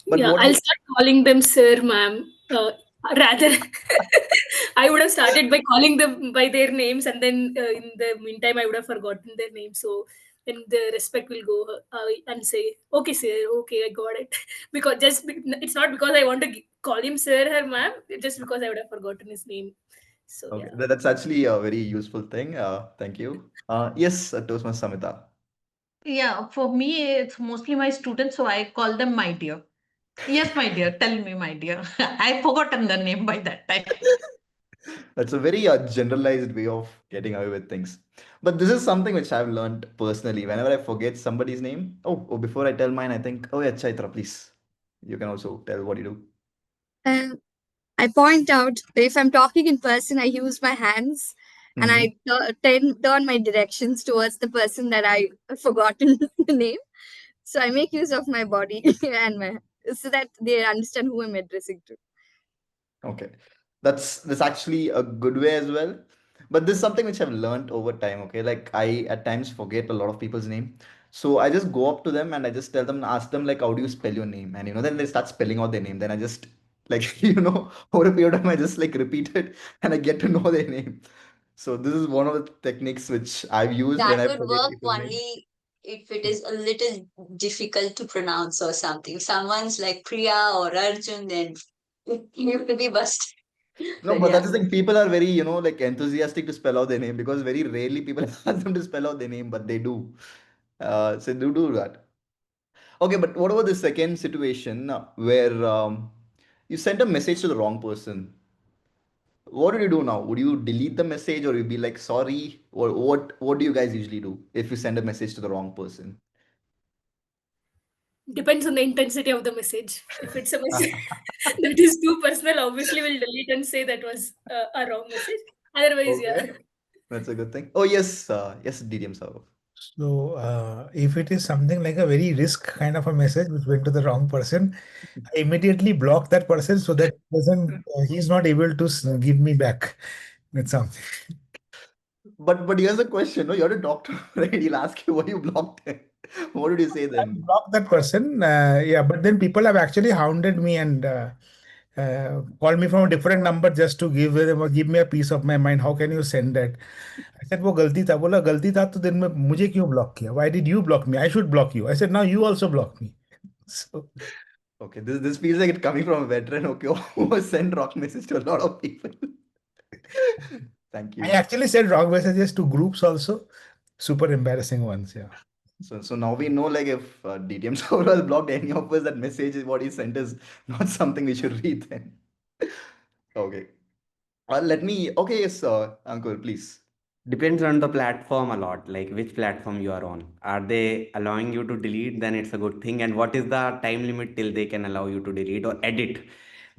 But Yeah, what I'll would start calling them sir, ma'am. Rather, I would have started by calling them by their names, and then in the meantime, I would have forgotten their names. So then the respect will go and say, "Okay, sir, okay, I got it." Because it's not because I want to call him sir or ma'am, just because I would have forgotten his name. So Okay, yeah. that's actually a very useful thing. Thank you. Yes, Toastmaster Samita. Yeah, for me, it's mostly my students, so I call them my dear. Yes, my dear, tell me, my dear. I've forgotten the name by that time. That's a very generalized way of getting away with things. But this is something which I've learned personally. Whenever I forget somebody's name, before I tell mine, I think, oh yeah, Chaitra, please. You can also tell what you do. Uh, I point out if I'm talking in person, I use my hands and Hmm. turn my directions towards the person that I forgotten the name. So I make use of my body and my so that they understand who I'm addressing to. Okay, that's actually a good way as well. But this is something which I've learned over time. Okay, like I at times forget a lot of people's name, so I just go up to them and I just tell them, ask them like, how do you spell your name? And then they start spelling out their name. Then I just like over a period of time I just like repeat it and I get to know their name. So this is one of the techniques which I've used when That I would forget work people's name. only if it is a little difficult to pronounce or something. If someone's like Priya or Arjun, then you have to be busted. No, But but yeah. that's the thing. People are very, like enthusiastic to spell out their name because very rarely people ask them to spell out their name, but they do. So do that. Okay, but what about the second situation where you sent a message to the wrong person? What do you do now? Would you delete the message or you be like sorry? Or what do you guys usually do if you send a message to the wrong person? Depends on the intensity of the message. If it's a message that is too personal, obviously we'll delete and say that was a wrong message. Otherwise, Okay, yeah. that's a good thing. Oh yes, yes, DDM server. So, if it is something like a very risk kind of a message which went to the wrong person, I immediately block that person so that he's not able to give me back with something. But here's a question. No, you're a doctor, right? He'll ask you why you blocked him. What did you say I then? blocked that person. Yeah, but then people have actually hounded me and called me from a different number just to give me a piece of my mind. How can you send that? I said वो गलती था बोला गलती था तो दिन में मुझे क्यों ब्लॉक किया? Why did you block me? I should block you. I said now you also block me. So Okay, this feels like it coming from a veteran, okay, who has sent rock message to a lot of people. Thank I you. actually sent wrong messages to groups also. Super embarrassing ones. Yeah. So now we know like if DTM server has blocked any of us, that message is what he sent is not something we should read then. Okay. Okay, yes, Uncle, please. Depends on the platform a lot, like which platform you are on. Are they allowing you to delete? Then it's a good thing. And what is the time limit till they can allow you to delete or edit?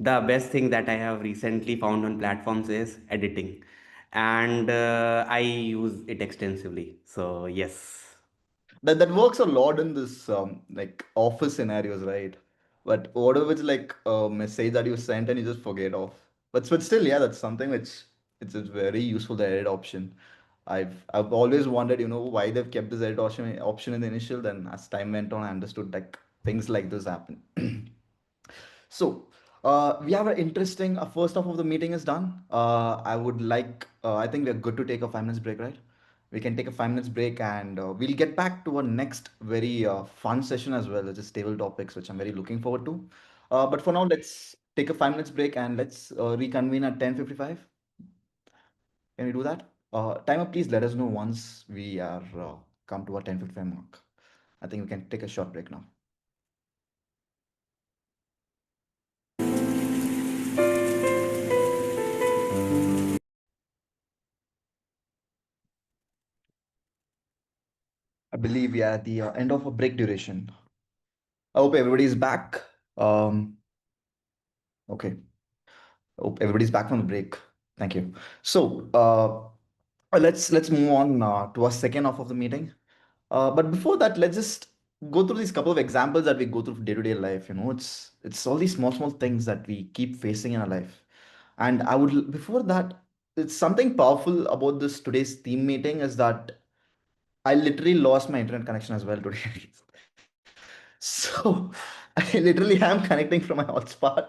The best thing that I have recently found on platforms is editing, and I use it extensively. So yes. That works a lot in this like office scenarios, right? But what if it's like a message that you sent and you just forget off? But still, yeah, that's something which it's very useful, the edit option. I've always wondered, why they've kept this edit option in the initial. Then as time went on, I understood like things like this happen. So, we have an interesting first half of the meeting is done. I think we're good to take a 5 minutes break, right? We can take a 5 minutes break and we'll get back to our next very fun session as well, which is table topics, which I'm very looking forward to. But for now, let's take a 5 minutes break and let's reconvene at 10:55. Can we do that? Timer, please let us know once we are come to our 10:55 mark. I think we can take a short break now. I believe we are at the end of a break duration. I hope everybody's back. Okay. Hope everybody's back from the break. Thank you. So let's move on to our second half of the meeting. But before that, let's just go through these couple of examples that we go through day-to-day life. It's all these small things that we keep facing in our life. And before that, it's something powerful about this today's team meeting is that I literally lost my internet connection as well today. So I literally am connecting from my hotspot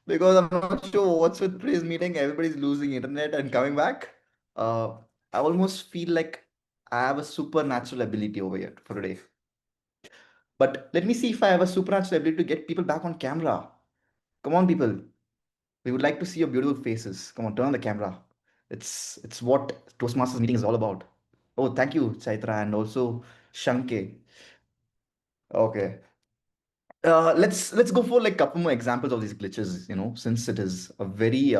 because I'm not sure what's with today's meeting. Everybody's losing internet and coming back. Uh, I almost feel like I have a supernatural ability over here for today. But let me see if I have a supernatural ability to get people back on camera. Come on, people. We would like to see your beautiful faces. Come on, turn on the camera. It's what Toastmasters meeting is all about. Oh, thank you, Chaitra, and also Shanke. Okay. Let's go for like a couple more examples of these glitches, since it is a very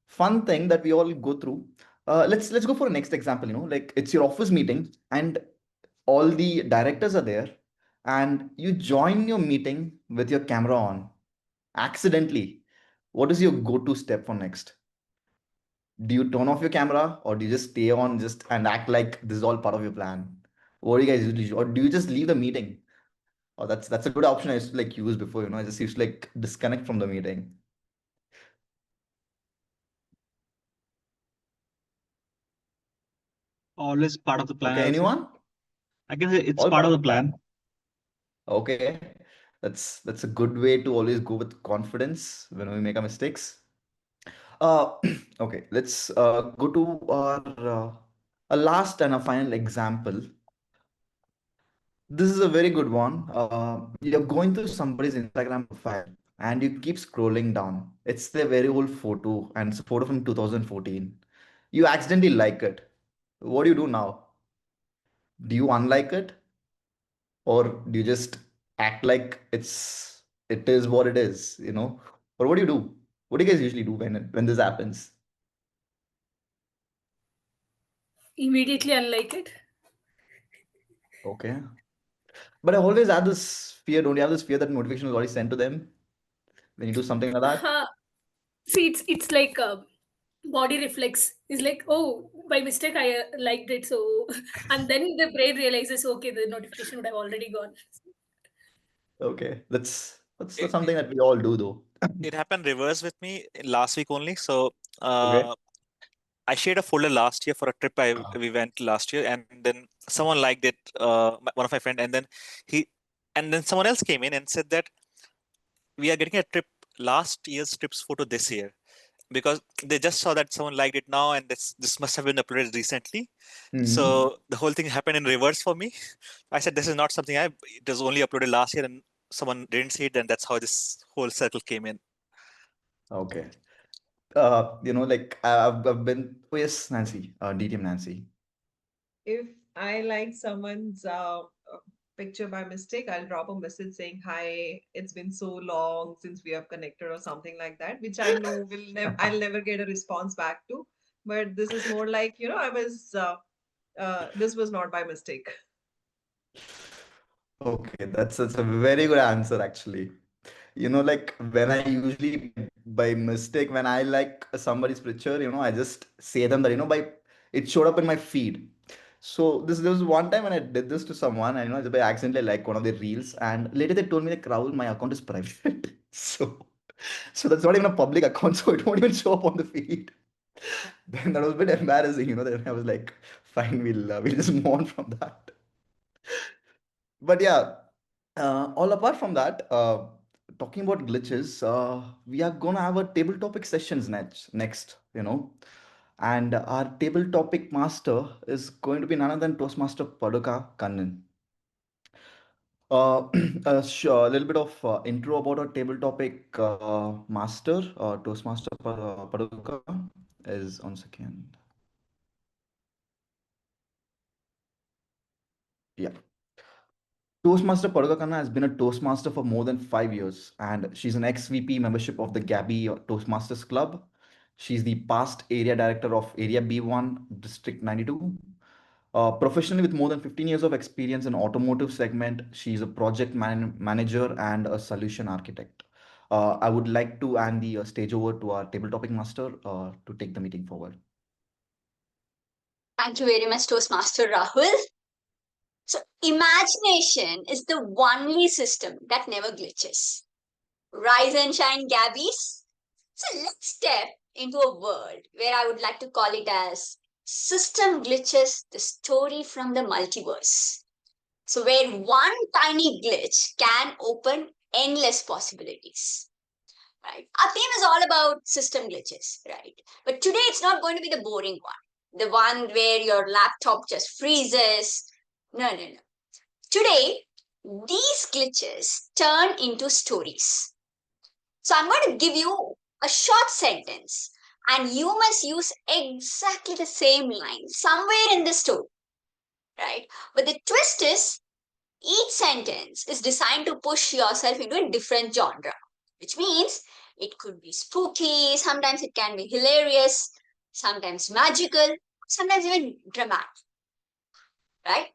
fun thing that we all go through. Let's go for a next example, like it's your office meeting and all the directors are there and you join your meeting with your camera on accidentally. What is your go-to step for next? Do you turn off your camera or do you just stay on just and act like this is all part of your plan? What do you guys usually do? Or do you just leave the meeting? Oh, that's a good option I used to like use before, I just used to like disconnect from the meeting. Always part of the plan, Okay, I'll say. anyone? I can say it's All part part of of the the plan. plan. Okay. That's a good way to always go with confidence when we make our mistakes. Uh okay, let's go to our a last and a final example. This is a very good one. You're going through somebody's Instagram profile and you keep scrolling down. It's their very old photo and it's a photo from 2014. You accidentally like it. What do you do now? Do you unlike it or do you just act like it is what it is? Or what do you do? What do you guys usually do when this happens? Immediately unlike it. Okay. But I always have this fear. Don't you have this fear that notification is already sent to them when you do something like that? Uh, See, it's like body reflex. It's like, oh, by mistake I liked it, so and then the brain realizes, okay, the notification would have already gone. Okay. That's It, something that we all do though. it happened reverse with me last week only. So Okay. I shared a folder last year for a trip we went last year, and then someone liked it, one of my friend, he and then someone else came in and said that we are getting a trip last year's trips photo this year because they just saw that someone liked it now, and this must have been uploaded recently. Hmm. So the whole thing happened in reverse for me. I said this is not something it was only uploaded last year, and someone didn't see it, and that's how this whole circle came in. Okay. Like I've been. Oh yes, Nancy. DTM Nancy. If I like someone's picture by mistake, I'll drop a message saying, "Hi, it's been so long since we have connected," or something like that, which I know I'll never get a response back to. But this is more like, this was not by mistake. Okay, that's a very good answer actually. Like when I usually by mistake when I like somebody's picture, I just say them that by it showed up in my feed. So there was one time when I did this to someone, and by accidentally like one of their reels, and later they told me that Rahul, my account is private. So that's not even a public account, so it won't even show up on the feed. Then that was a bit embarrassing, then I was like, fine, we'll just move on from that. But yeah, all apart from that, talking about glitches, we are gonna have a table topic sessions next. And our table topic master is going to be none other than Toastmaster Paduka Kannan. A little bit of intro about our table topic master, Toastmaster Paduka is on second. Yeah. Toastmaster Paduka Khanna has been a Toastmaster for more than 5 years, and she's an ex-VP membership of the Gabby Toastmasters Club. She's the past area director of Area B1, District 92. Professionally, with more than 15 years of experience in automotive segment, she's a project manager and a solution architect. I would like to hand the stage over to our table topic master to take the meeting forward. Thank you very much, Toastmaster Rahul. So, imagination is the only system that never glitches. Rise and shine, Gabbies. So, let's step into a world where I would like to call it as System Glitches, the story from the multiverse. So, where one tiny glitch can open endless possibilities. right? Our theme is all about system glitches, right? But today it's not going to be the boring one, the one where your laptop just freezes. No, no, no. Today, these glitches turn into stories. So I'm going to give you a short sentence and you must use exactly the same line somewhere in the story, right? But the twist is each sentence is designed to push yourself into a different genre, which means it could be spooky, sometimes it can be hilarious, sometimes magical, sometimes even dramatic, right?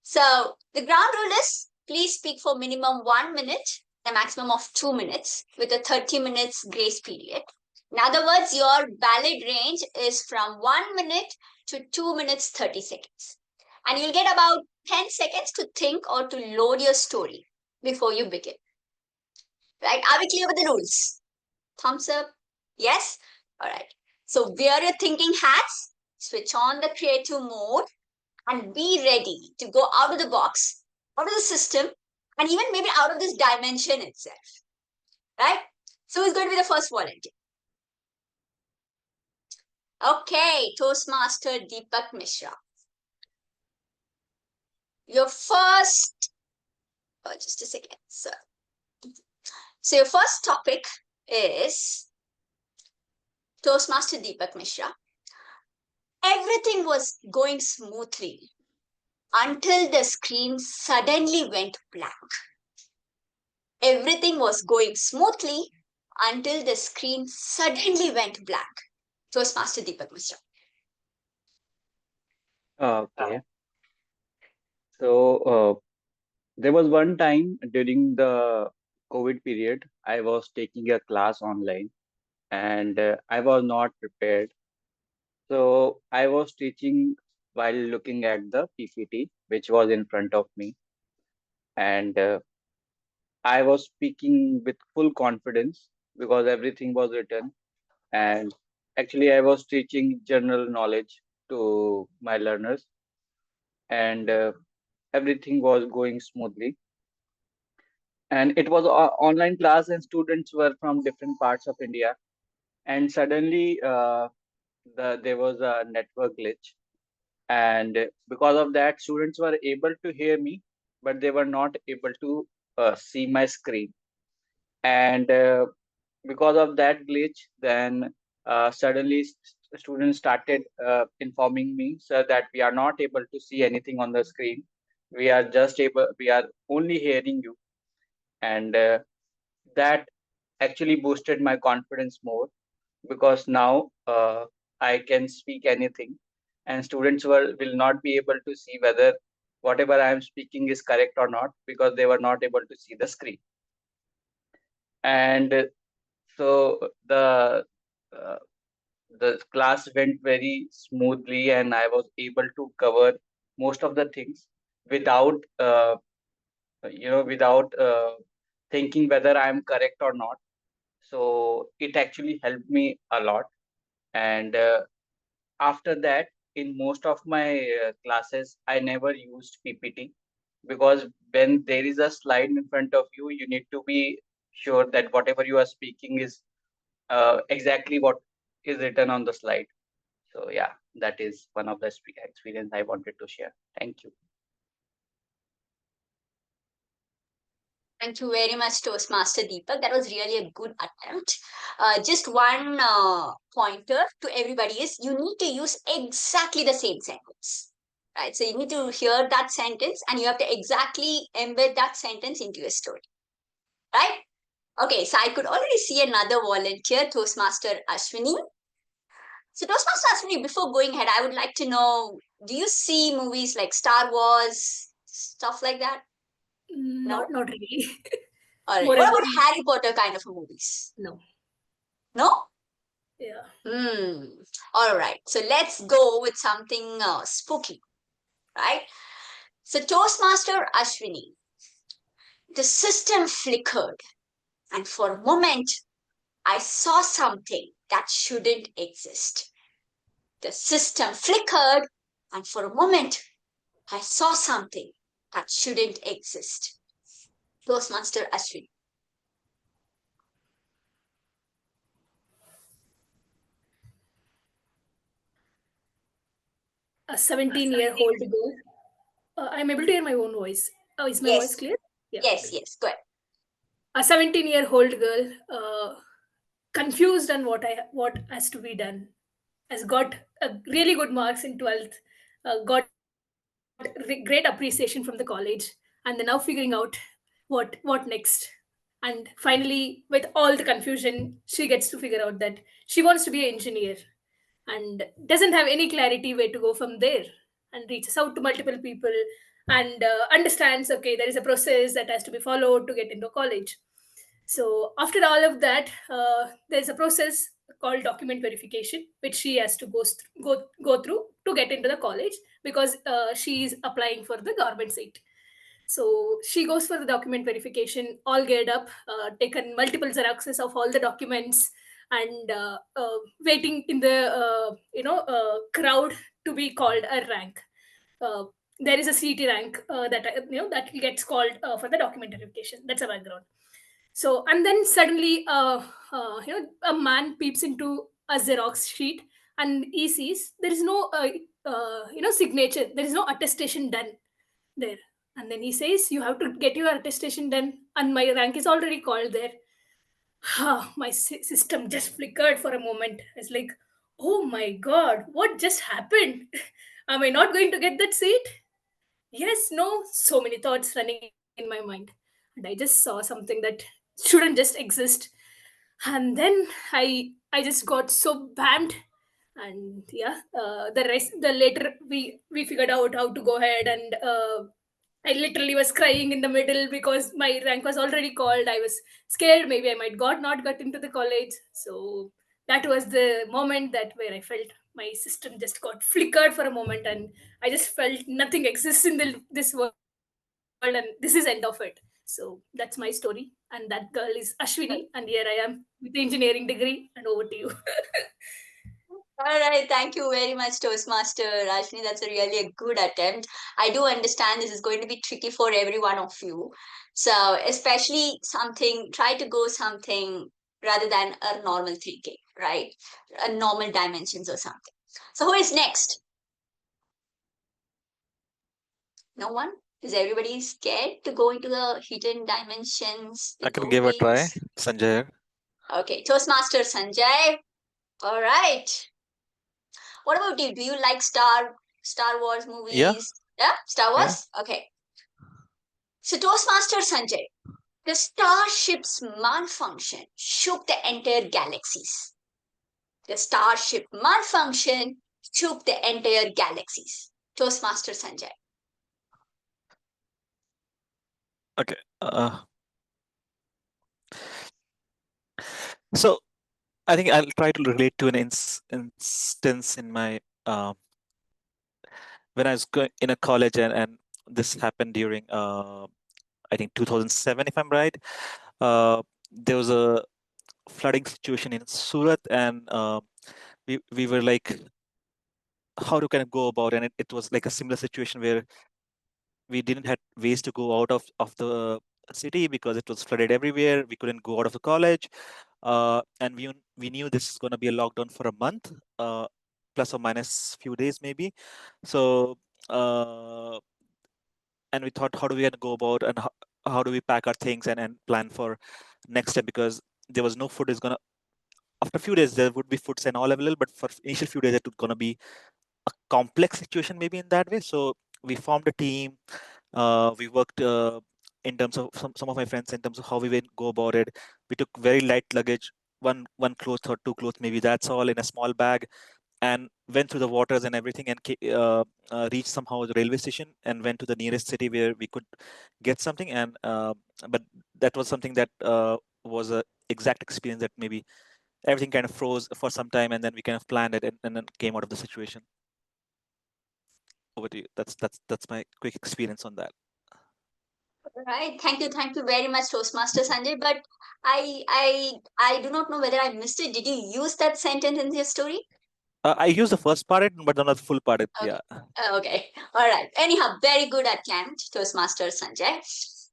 So the ground rule is please speak for minimum 1 minute, a maximum of 2 minutes with a 30 minutes grace period. In other words, your valid range is from 1 minute to 2 minutes 30 seconds. And you'll get about 10 seconds to think or to load your story before you begin. Right? Are we clear with the rules? Thumbs up? Yes? All right. So wear your thinking hats, switch on the creative mode, and be ready to go out of the box, out of the system, and even maybe out of this dimension itself. Right? So who's going to be the first volunteer? Okay, Toastmaster Deepak Mishra. Your first, just a second, sir. So your first topic is Toastmaster Deepak Mishra. Everything was going smoothly until the screen suddenly went blank. Everything was going smoothly until the screen suddenly went blank. Toastmaster Deepak Mishra. Okay. So there was one time during the COVID period, I was taking a class online and I was not prepared. So I was teaching while looking at the PPT, which was in front of me, and I was speaking with full confidence because everything was written. And actually, I was teaching general knowledge to my learners, and everything was going smoothly. And it was a online class, and students were from different parts of India. And suddenly, there was a network glitch, and because of that, students were able to hear me, but they were not able to see my screen. And because of that glitch, then suddenly students started informing me, sir, that we are not able to see anything on the screen. We are only hearing you. And that actually boosted my confidence more because now I can speak anything, and students will not be able to see whether whatever I am speaking is correct or not because they were not able to see the screen. And so uh, the class went very smoothly, and I was able to cover most of the things without without thinking whether I am correct or not. So it actually helped me a lot. And after that, in most of my classes, I never used PPT because when there is a slide in front of you, you need to be sure that whatever you are speaking is exactly what is written on the slide. So yeah, that is one of the experience I wanted to share. Thank you. Thank you very much, Toastmaster Deepak. That was really a good attempt. Just one pointer to everybody is you need to use exactly the same sentence. Right? So you need to hear that sentence and you have to exactly embed that sentence into your story. Right? Okay, so I could already see another volunteer, Toastmaster Ashwini. So Toastmaster Ashwini, before going ahead, I would like to know, do you see movies like Star Wars, stuff like that? No? Not really. All right. More What about about Harry Potter kind of movies? no. No? Yeah. All right. So let's go with something spooky, right? So Toastmaster Ashwini, the system flickered, and for a moment, I saw something that shouldn't exist. The system flickered, and for a moment, I saw something that shouldn't exist. Toastmaster Ashwini. a 17-year-old girl. I'm able to hear my own voice. Oh, is my voice Yes. clear? Yeah. Yes, Okay. yes, good. A 17-year-old girl, confused on what has to be done, has got really good marks in 12th, got great appreciation from the college, and they're now figuring out what next. And finally, with all the confusion, she gets to figure out that she wants to be an engineer and doesn't have any clarity where to go from there, and reaches out to multiple people and understands, okay, there is a process that has to be followed to get into college. So after all of that, there's a process called document verification, which she has to go through to get into the college, because she is applying for the government seat. So she goes for the document verification, all geared up, taken multiple xeroxes of all the documents, and waiting in the crowd to be called a rank. Uh, there is a CT rank that gets called for the document verification. That's a background. So, and then suddenly, a man peeps into a Xerox sheet, and he sees there is no, signature. There is no attestation done there. And then he says, "You have to get your attestation done," and my rank is already called there. My system just flickered for a moment. It's like, oh my god, what just happened? Am I not going to get that seat? Yes, no, so many thoughts running in my mind. And I just saw something that shouldn't just exist. And then I just got so bammed. And yeah, the later we figured out how to go ahead, and I literally was crying in the middle because my rank was already called. I was scared maybe I might got not got into the college. So that was the moment that where I felt my system just got flickered for a moment, and I just felt nothing exists in this world, and this is end of it. So that's my story, and that girl is Ashwini, and here I am with the engineering degree, and over to you. All right, thank you very much, Toastmaster Rajni. That's really a good attempt. I do understand this is going to be tricky for every one of you. So, especially try to go something rather than a normal thinking, right? A normal dimensions or something. So, who is next? No one? Is everybody scared to go into the hidden dimensions, I the can give a try, doorways? Sanjay. Okay, Toastmaster Sanjay. All right. What about you? Do you like Star Wars Yeah, movies? Yeah, Star yeah. Wars? Okay. So Toastmaster Sanjay, the starship's malfunction shook the entire galaxies. The starship malfunction shook the entire galaxies. Toastmaster Sanjay. Okay. So I think I'll try to relate to an instance in my when I was in a college, and this happened during I think 2007, if I'm right. There was a flooding situation in Surat, and we were like, how to kind of go about, and it was like a similar situation where we didn't have ways to go out of the city because it was flooded everywhere. We couldn't go out of the college, and we knew this is going to be a lockdown for a month, plus or minus few days maybe. So and we thought, how do we go about, and how do we pack our things and plan for next step, because there was no food is gonna, after a few days there would be foods and all available, but for initial few days it was gonna be a complex situation maybe in that way. So we formed a team. We worked in terms of some of my friends in terms of how we would go about it. We took very light luggage, one cloth or two clothes maybe, that's all, in a small bag, and went through the waters and everything, and reached somehow the railway station and went to the nearest city where we could get something. And but that was something that was a exact experience that maybe everything kind of froze for some time, and then we kind of planned it, and then came out of the situation. Over to you. That's my quick experience on that. All right. Thank you very much, Toastmaster Sanjay. But I do not know whether I missed it. Did you use that sentence in your story? I used the first part, but not the full part. Okay. Yeah. Okay. All right. Anyhow, very good attempt, Toastmaster Sanjay.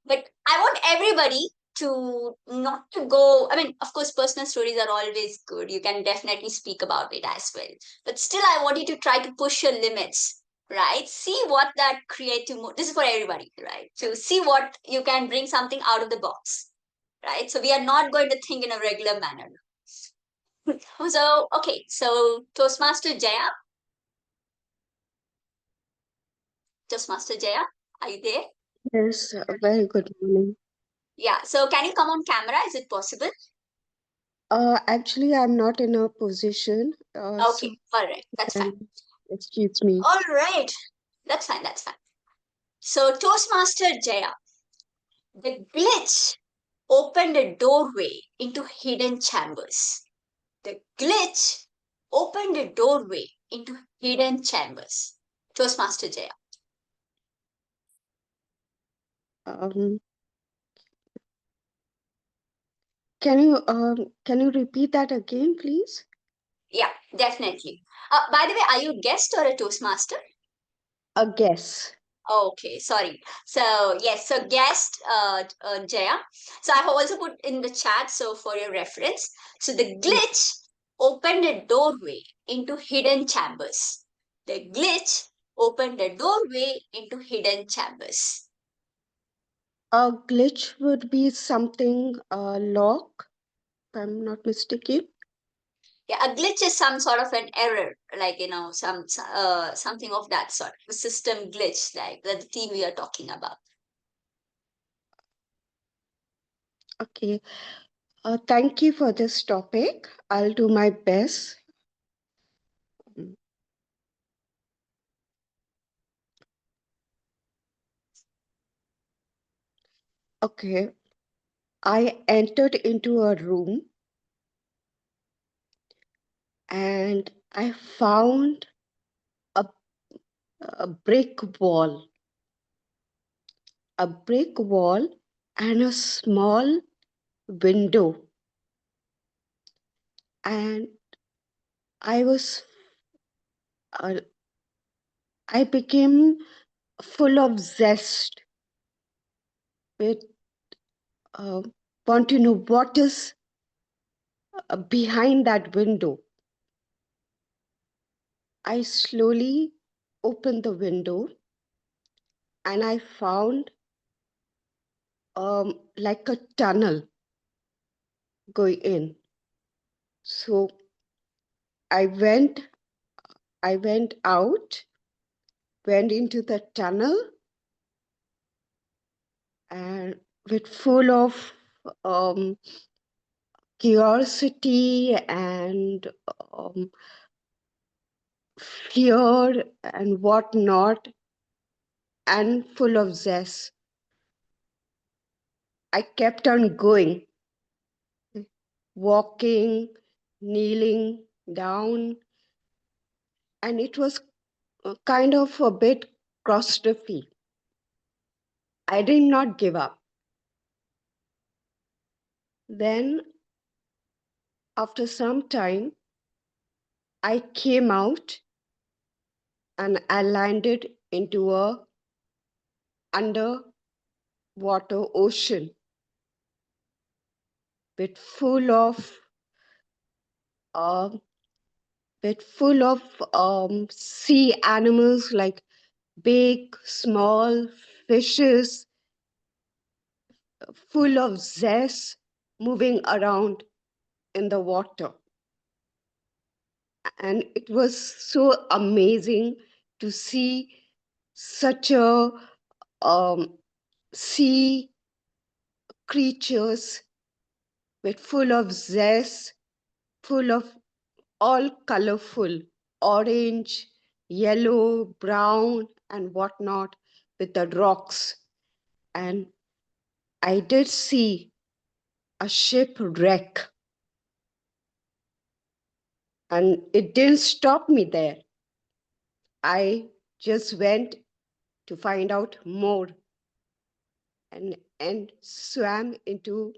But I want everybody to not to go. I mean, of course, personal stories are always good. You can definitely speak about it as well. But still, I want you to try to push your limits. right? See what that creative this is for everybody, right? So see what you can bring something out of the box, right? So we are not going to think in a regular manner. So okay, so Toastmaster Jaya, are you there? Yes, very good morning. Yeah, so can you come on camera? Is it possible? Actually, I'm not in a position, so Okay, all right, that's fine. excuse me. All right, that's fine, that's fine. So Toastmaster Jaya, the glitch opened a doorway into hidden chambers. The glitch opened a doorway into hidden chambers. Toastmaster Jaya. Um, can you repeat that again, please? Yeah, definitely. By the way, are you a guest or a Toastmaster? A guess. Okay, sorry. So yes, so guest Jaya. So I have also put in the chat so for your reference. So the glitch opened a doorway into hidden chambers. The glitch opened a doorway into hidden chambers. A glitch would be something lock, if I'm not mistaken. Yeah, a glitch is some sort of an error, like something of that sort. A system glitch, like the theme we are talking about. Okay. Thank you for this topic. I'll do my best. Okay. I entered into a room and I found a brick wall, and a small window. And I was, uh, I became full of zest with uh, want to know what is behind that window. I slowly opened the window and I found like a tunnel going in. So I went out, went into the tunnel, and with full of um, curiosity and fear and whatnot, and full of zest. I kept on going, walking, kneeling down, and it was kind of a bit claustrophobic. I did not give up. Then, after some time, I came out and I landed into a underwater ocean with full of uh, sea animals like big, small fishes, full of zest, moving around in the water. And it was so amazing to see such a sea creatures with full of zest, full of all colorful, orange, yellow, brown, and whatnot with the rocks. And I did see a shipwreck. And it didn't stop me there. I just went to find out more and swam into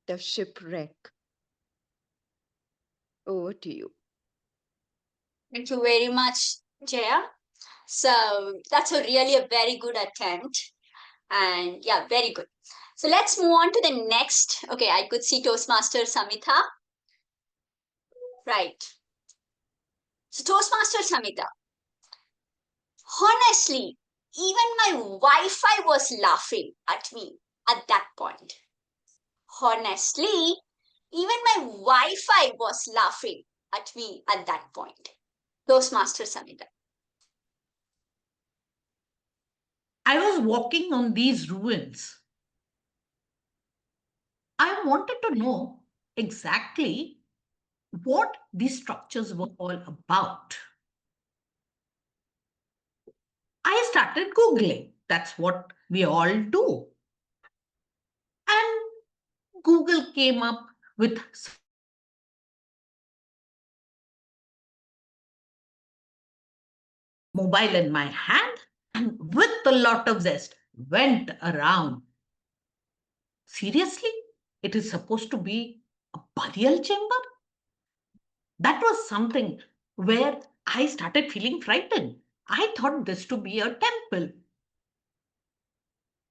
the shipwreck. Over to you. Thank you very much, Jaya. So that's really a very good attempt. And yeah, very good. So let's move on to the next. Okay, I could see Toastmaster Samita. Right. So Toastmaster Samita, Honestly, even my Wi-Fi was laughing at me at that point. Honestly, even my Wi-Fi was laughing at me at that point. Toastmaster Samita. I was walking on these ruins. I wanted to know exactly what these structures were all about. I started Googling. That's what we all do. And Google came up with some mobile in my hand and with a lot of zest went around. Seriously? It is supposed to be a burial chamber? That was something where I started feeling frightened. I thought this to be a temple.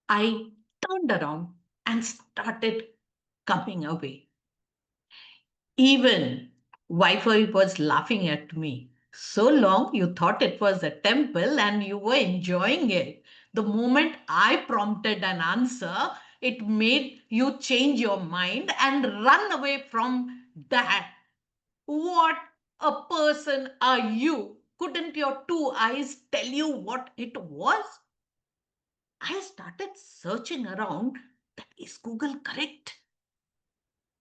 I turned around and started coming away. Even Wi-Fi was laughing at me. So long you thought it was a temple and you were enjoying it. The moment I prompted an answer, it made you change your mind and run away from that. What a person are you? Couldn't your two eyes tell you what it was? I started searching around. That is Google correct?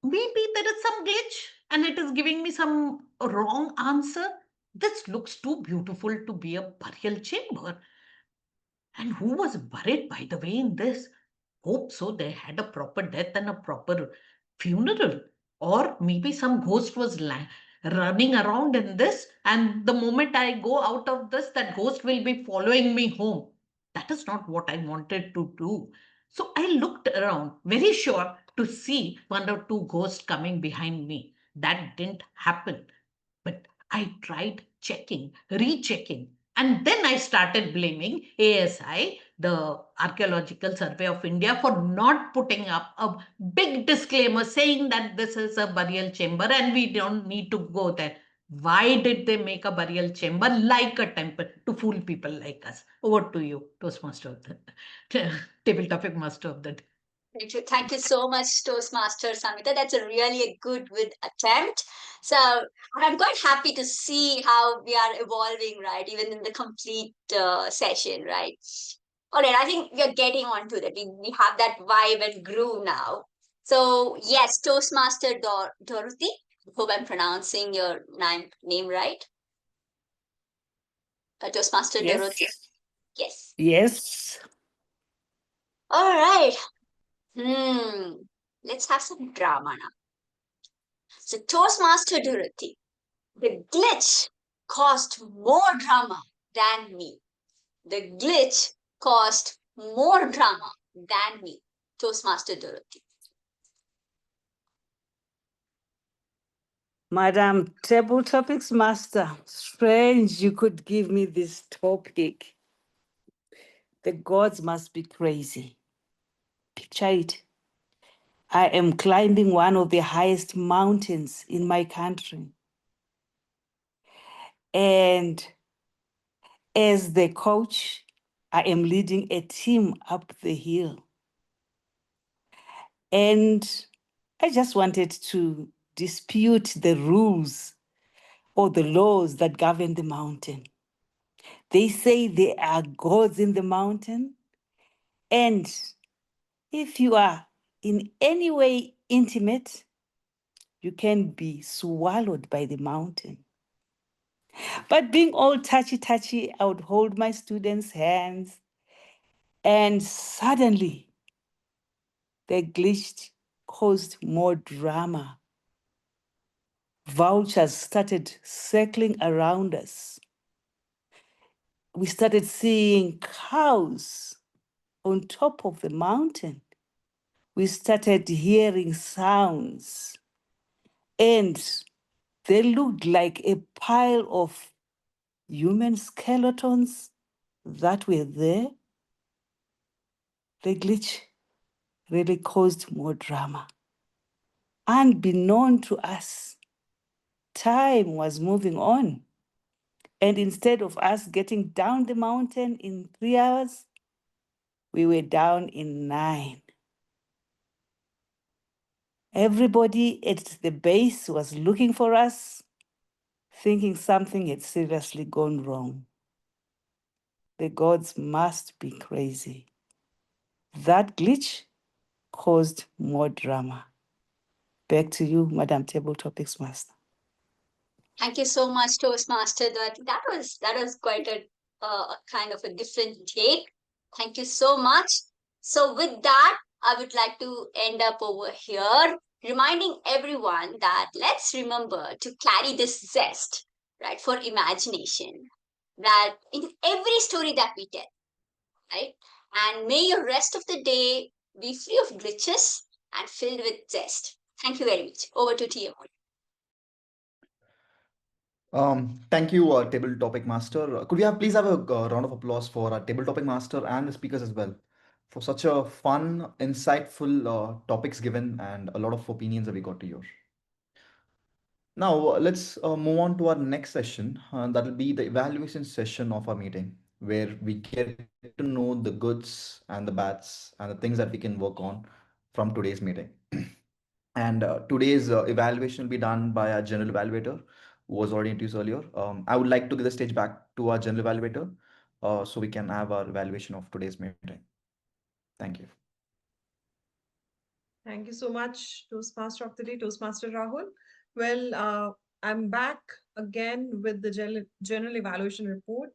Maybe there is some glitch and it is giving me some wrong answer. This looks too beautiful to be a burial chamber. And who was buried, by the way, in this? Hope so they had a proper death and a proper funeral. Or maybe some ghost was running around in this, and the moment I go out of this, that ghost will be following me home. That is not what I wanted to do. So I looked around, very sure to see one or two ghosts coming behind me. That didn't happen. But I tried checking, rechecking, and then I started blaming ASI, the Archaeological Survey of India, for not putting up a big disclaimer saying that this is a burial chamber and we don't need to go there. Why did they make a burial chamber like a temple to fool people like us? Over to you, Toastmaster of the table topic master of the day. Thank you so much, Toastmaster Samita. That's a really a good attempt. So I'm quite happy to see how we are evolving, right? Even in the complete session, right? All right, I think we are getting onto that. We have that vibe and groove now. So yes, Toastmaster Dorothy. Hope I'm pronouncing your name right. Toastmaster Yes. Dorothy. Yes. Yes. All right. Let's have some drama now. So Toastmaster Dorothy, the glitch caused more drama than me. The glitch caused more drama than me. Toastmaster Dorothy. Madam Table Topics Master, strange you could give me this topic. The gods must be crazy. Picture it. I am climbing one of the highest mountains in my country. And as the coach, I am leading a team up the hill. And I just wanted to dispute the rules or the laws that govern the mountain. They say there are gods in the mountain. And if you are in any way intimate, you can be swallowed by the mountain. But being all touchy, I would hold my students' hands, and suddenly the glitch caused more drama. Vultures started circling around us. We started seeing cows on top of the mountain. We started hearing sounds, and they looked like a pile of human skeletons that were there. The glitch really caused more drama. Unbeknown to us, time was moving on, And instead of us getting down the mountain in 3 hours, we were down in 9. Everybody at the base was looking for us, thinking something had seriously gone wrong. The gods must be crazy. That glitch caused more drama. Back to you, Madam Table Topics Master. Thank you so much, Toastmaster. That was quite a kind of a different take. Thank you so much. So with that, I would like to end up over here, reminding everyone that let's remember to carry this zest, right, for imagination, that in every story that we tell, right? And may your rest of the day be free of glitches and filled with zest. Thank you very much. Over to TM. Thank you, Table Topic Master. Could we have please have a round of applause for our Table Topic Master and the speakers as well for such a fun, insightful topics given and a lot of opinions that we got to hear. Now, let's move on to our next session. That will be the evaluation session of our meeting, where we get to know the goods and the bads and the things that we can work on from today's meeting. And today's evaluation will be done by our general evaluator, who was already introduced earlier. I would like to give the stage back to our general evaluator so we can have our evaluation of today's meeting. Thank you. Thank you so much, Toastmaster of the Day, Toastmaster Rahul. Well, I'm back again with the general evaluation report.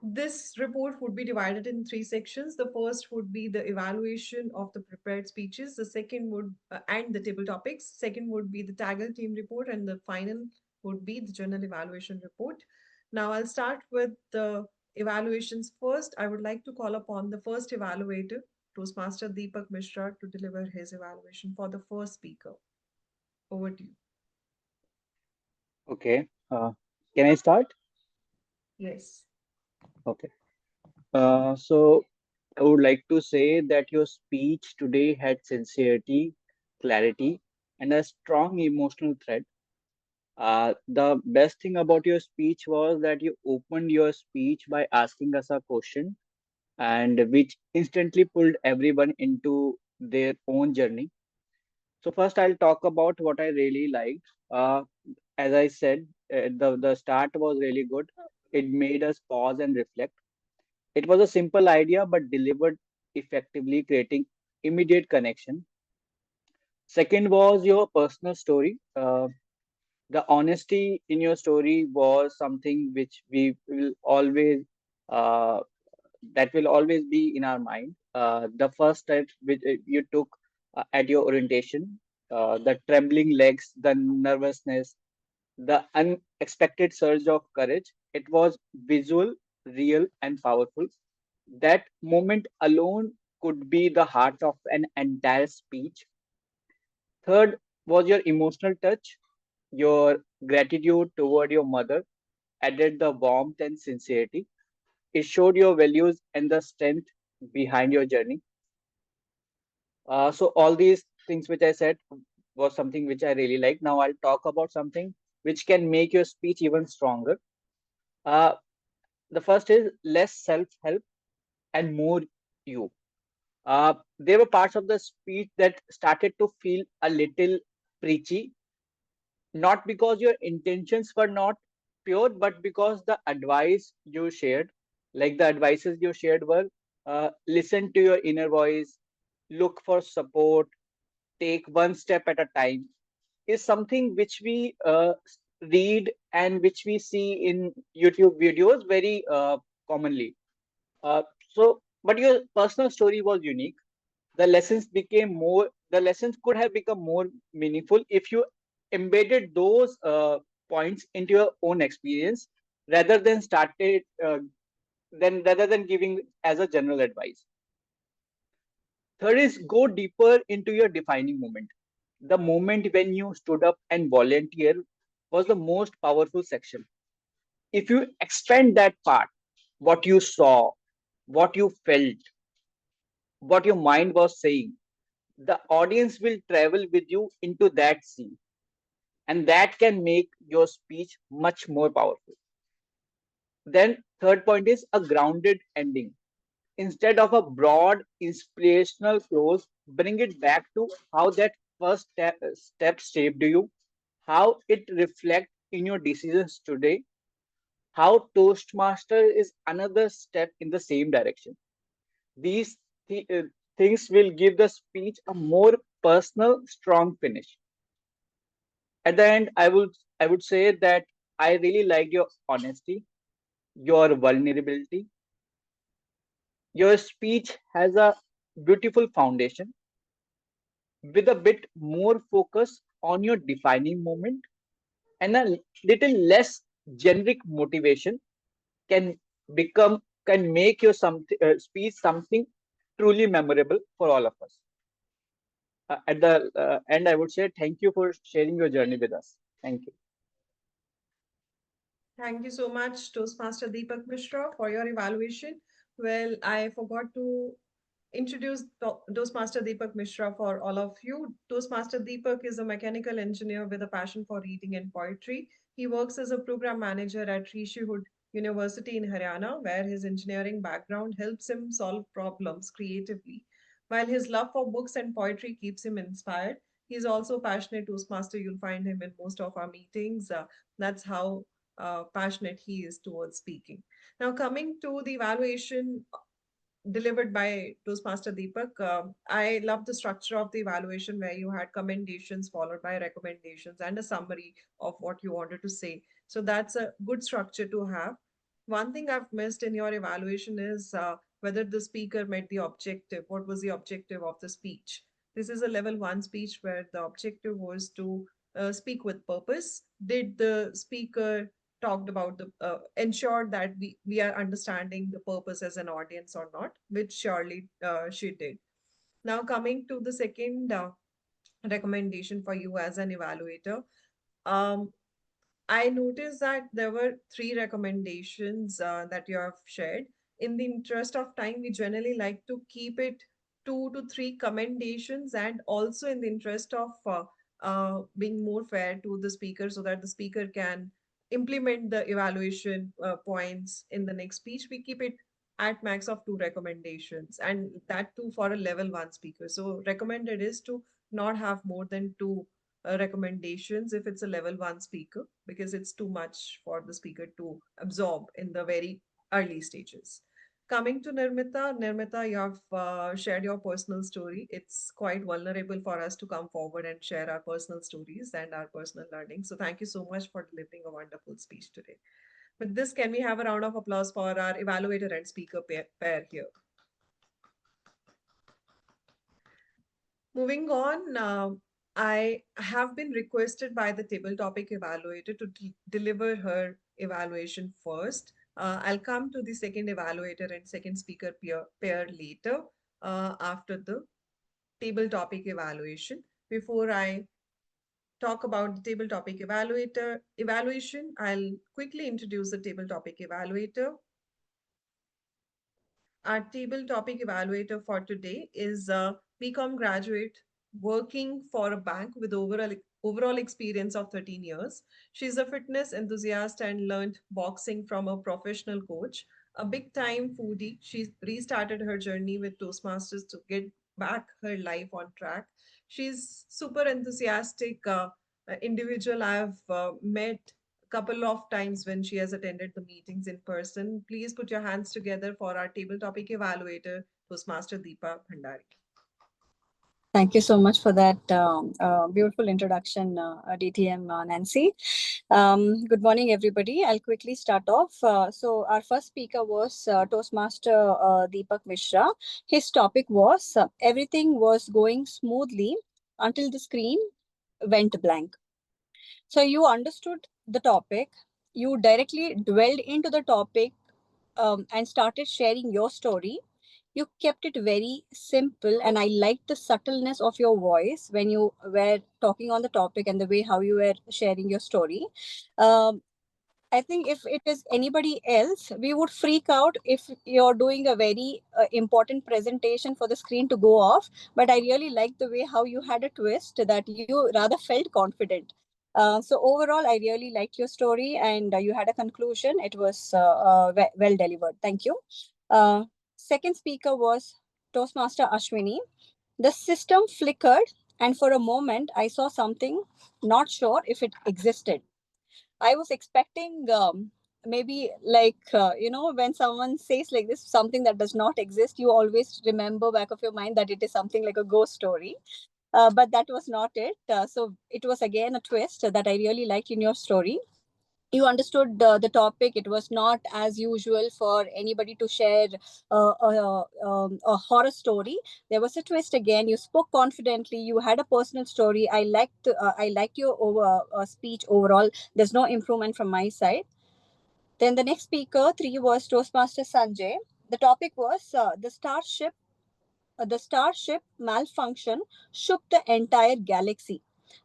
This report would be divided in three sections. The first would be the evaluation of the prepared speeches. The second would, and the table topics. Second would be the Taggle team report, and the final would be the general evaluation report. Now I'll start with the evaluations first. I would like to call upon the first evaluator, Toastmaster Deepak Mishra, to deliver his evaluation for the first speaker. Over to you. Okay. Can I start? Yes. Okay. So I would like to say that your speech today had sincerity, clarity, and a strong emotional thread. The best thing about your speech was that you opened your speech by asking us a question, and which instantly pulled everyone into their own journey. So first, I'll talk about what I really liked. As I said, the start was really good. It made us pause and reflect. It was a simple idea, but delivered effectively, creating immediate connection. Second was your personal story. The honesty in your story was something which we will always uh, that will always be in our mind. The first step which you took at your orientation, the trembling legs, the nervousness, the unexpected surge of courage, it was visual, real, and powerful. That moment alone could be the heart of an entire speech. Third was your emotional touch. Your gratitude toward your mother added the warmth and sincerity. It showed your values and the strength behind your journey. So all these things which I said was something which I really like. Now I'll talk about something which can make your speech even stronger. Uh, the first is less self-help and more you. There were parts of the speech that started to feel a little preachy, not because your intentions were not pure, but because the advice you shared, like the advices you shared were listen to your inner voice, look for support, take one step at a time, is something which we read and which we see in YouTube videos very commonly. Uh, but your personal story was unique. The lessons could have become more meaningful if you embedded those points into your own experience rather than rather than giving as a general advice. Third is go deeper into your defining moment. The moment when you stood up and volunteered was the most powerful section. If you expand that part, what you saw, what you felt, what your mind was saying, the audience will travel with you into that scene, and that can make your speech much more powerful. Then third point is a grounded ending. Instead of a broad inspirational close, bring it back to how that step shaped you, how it reflects in your decisions today, how Toastmaster is another step in the same direction. These things will give the speech a more personal, strong finish. At the end, I would say that I really liked your honesty, your vulnerability. Your speech has a beautiful foundation with a bit more focus on your defining moment and a little less generic motivation can can make your speech something truly memorable for all of us. At the end, I would say thank you for sharing your journey with us. Thank you. Thank you so much, Toastmaster Deepak Mishra, for your evaluation. Well, I forgot to introduce Toastmaster Deepak Mishra for all of you. Toastmaster Deepak is a mechanical engineer with a passion for reading and poetry. He works as a program manager at Rishi Hood University in Haryana, where his engineering background helps him solve problems creatively. While his love for books and poetry keeps him inspired, he's also a passionate Toastmaster. You'll find him in most of our meetings. That's how passionate he is towards speaking. Now, coming to the evaluation delivered by Toastmaster Deepak. I love the structure of the evaluation where you had commendations followed by recommendations and a summary of what you wanted to say. So that's a good structure to have. One thing I've missed in your evaluation is whether the speaker met the objective. What was the objective of the speech? This is a level one speech where the objective was to speak with purpose. Did the speaker talked about the ensured that we are understanding the purpose as an audience or not, which surely she did. Now coming to the second recommendation for you as an evaluator, um, I noticed that there were three recommendations that you have shared. In the interest of time, we generally like to keep it two to three commendations, and also in the interest of being more fair to the speaker so that the speaker can implement the evaluation points in the next speech. We keep it at max of two recommendations, and that too for a level one speaker. So recommended is to not have more than two recommendations if it's a level one speaker, because it's too much for the speaker to absorb in the very early stages. Coming to Nirmita, you have shared your personal story. It's quite vulnerable for us to come forward and share our personal stories and our personal learning. So thank you so much for delivering a wonderful speech today. With this, can we have a round of applause for our evaluator and speaker pair here? Moving on, I have been requested by the table topic evaluator to deliver her evaluation first. I'll come to the second evaluator and second speaker pair later after the table topic evaluation. Before I talk about the table topic evaluation, I'll quickly introduce the table topic evaluator. Our table topic evaluator for today is a BCom graduate working for a bank with overall experience of 13 years. She's a fitness enthusiast and learned boxing from a professional coach. A big time foodie, she restarted her journey with Toastmasters to get back her life on track. She's super enthusiastic individual. I've met couple of times when she has attended the meetings in person. Please put your hands together for our table topic evaluator, Toastmaster Deepa Bhandari. Thank you so much for that beautiful introduction, DTM Nancy. Good morning, everybody. I'll quickly start off. So our first speaker was Toastmaster Deepak Mishra. His topic was everything was going smoothly until the screen went blank. So you understood the topic, you directly dwelled into the topic and started sharing your story. You kept it very simple, and I liked the subtleness of your voice when you were talking on the topic and the way how you were sharing your story. Um, I think if it is anybody else, we would freak out if you're doing a very important presentation for the screen to go off. But I really like the way how you had a twist that you rather felt confident. So overall, I really liked your story, and you had a conclusion. It was well delivered. Thank you. Uh, Second speaker was Toastmaster Ashwini. The system flickered, and for a moment, I saw something, not sure if it existed. I was expecting maybe like, when someone says like this, something that does not exist, you always remember back of your mind that it is something like a ghost story. But that was not it. So it was again a twist that I really liked in your story. You understood the topic. It was not as usual for anybody to share a horror story. There was a twist again. You spoke confidently. You had a personal story. I liked your speech overall. There's no improvement from my side. Then the next speaker, three, was Toastmaster Sanjay. The topic was the starship malfunction shook the entire galaxy.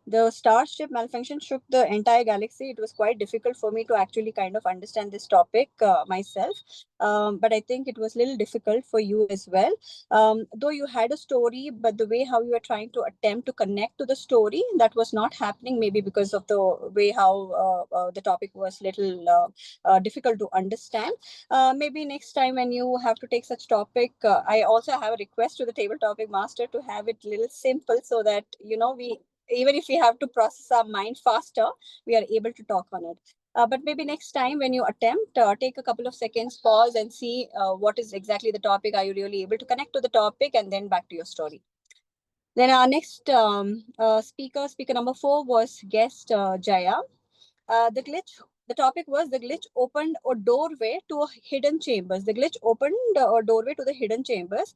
The starship malfunction shook the entire galaxy. It was quite difficult for me to actually kind of understand this topic myself. But I think it was a little difficult for you as well. Though you had a story, but the way how you were trying to attempt to connect to the story, that was not happening, maybe because of the way how the topic was little difficult to understand. Maybe next time when you have to take such topic, I also have a request to the table topic master to have it little simple, so that we, even if we have to process our mind faster, we are able to talk on it. But maybe next time when you attempt, take a couple of seconds, pause, and see what is exactly the topic. Are you really able to connect to the topic, and then back to your story. Then our next speaker number 4, was guest Jaya. The glitch. The topic was the glitch opened a doorway to a hidden chambers. The glitch opened a doorway to the hidden chambers.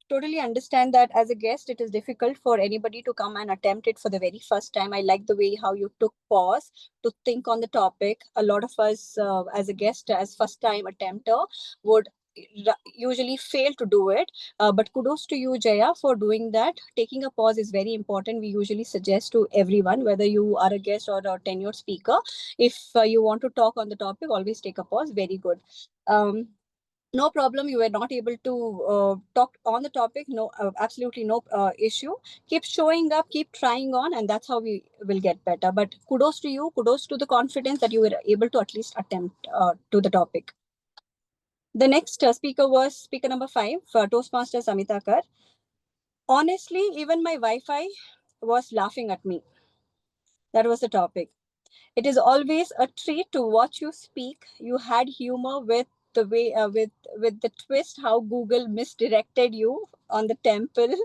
Totally understand that as a guest, it is difficult for anybody to come and attempt it for the very first time. I like the way how you took pause to think on the topic. A lot of us, as a guest, as first time attempter, would usually fail to do it. But kudos to you, Jaya, for doing that. Taking a pause is very important. We usually suggest to everyone, whether you are a guest or a tenured speaker, if you want to talk on the topic, always take a pause. Very good. No problem. You were not able to talk on the topic. No, absolutely no issue. Keep showing up, keep trying on, and that's how we will get better. But kudos to you. Kudos to the confidence that you were able to at least attempt to the topic. The next speaker was speaker number 5, Toastmasters Amitakar. Honestly, even my Wi-Fi was laughing at me. That was the topic. It is always a treat to watch you speak. You had humor with the way with the twist how Google misdirected you on the temple,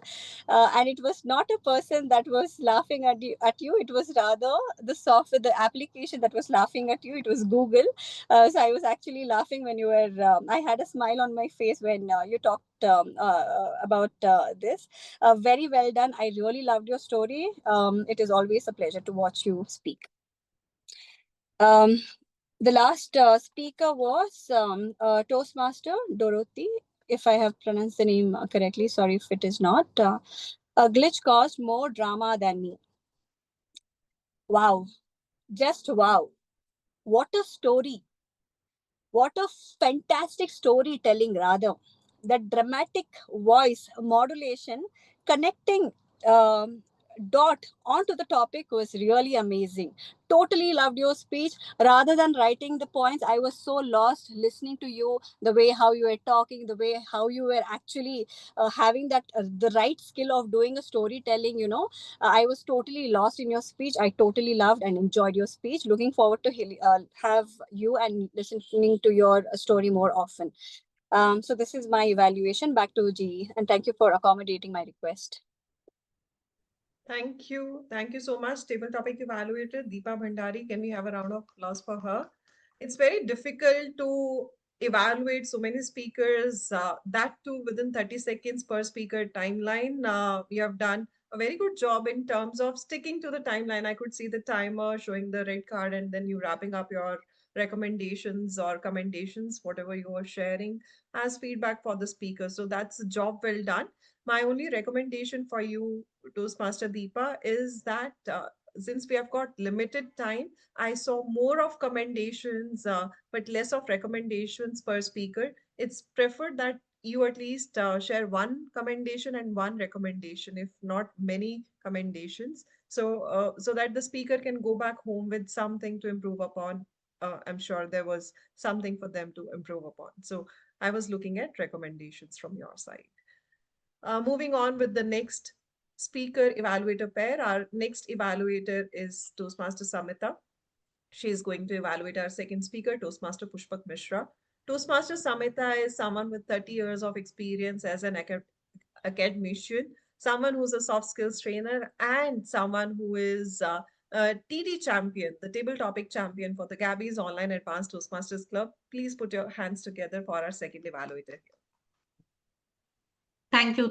and it was not a person that was laughing at you. It was rather the software, the application that was laughing at you. It was Google. So I was actually laughing when you were. I had a smile on my face when you talked about this. Very well done. I really loved your story. It is always a pleasure to watch you speak. The last speaker was Toastmaster Dorothy, if I have pronounced the name correctly. Sorry if it is not. A glitch caused more drama than me. Wow. Just wow. What a story. What a fantastic storytelling, rather. The dramatic voice modulation connecting dot onto the topic was really amazing. Totally loved your speech. Rather than writing the points, I was so lost listening to you, the way how you were talking, the way how you were actually having that the right skill of doing a storytelling. I was totally lost in your speech. I totally loved and enjoyed your speech. Looking forward to have you and listening to your story more often. So this is my evaluation. Back to G, and thank you for accommodating my request. Thank you. Thank you so much. Table topic evaluator, Deepa Bhandari. Can we have a round of applause for her? It's very difficult to evaluate so many speakers, that too within 30 seconds per speaker timeline. You have done a very good job in terms of sticking to the timeline. I could see the timer showing the red card and then you wrapping up your recommendations or commendations, whatever you are sharing as feedback for the speaker. So that's a job well done. My only recommendation for you, Toastmaster Deepa, is that since we have got limited time, I saw more of commendations, but less of recommendations per speaker. It's preferred that you at least share one commendation and one recommendation, if not many commendations. so that the speaker can go back home with something to improve upon. I'm sure there was something for them to improve upon. So I was looking at recommendations from your side. Moving on with the next speaker evaluator pair. Our next evaluator is Toastmaster Samita. She is going to evaluate our second speaker, Toastmaster Pushpak Mishra. Toastmaster Samita is someone with 30 years of experience as an academician, someone who's a soft skills trainer, and someone who is a TD champion, the table topic champion for the Gabbys Online Advanced Toastmasters Club. Please put your hands together for our second evaluator here. Thank you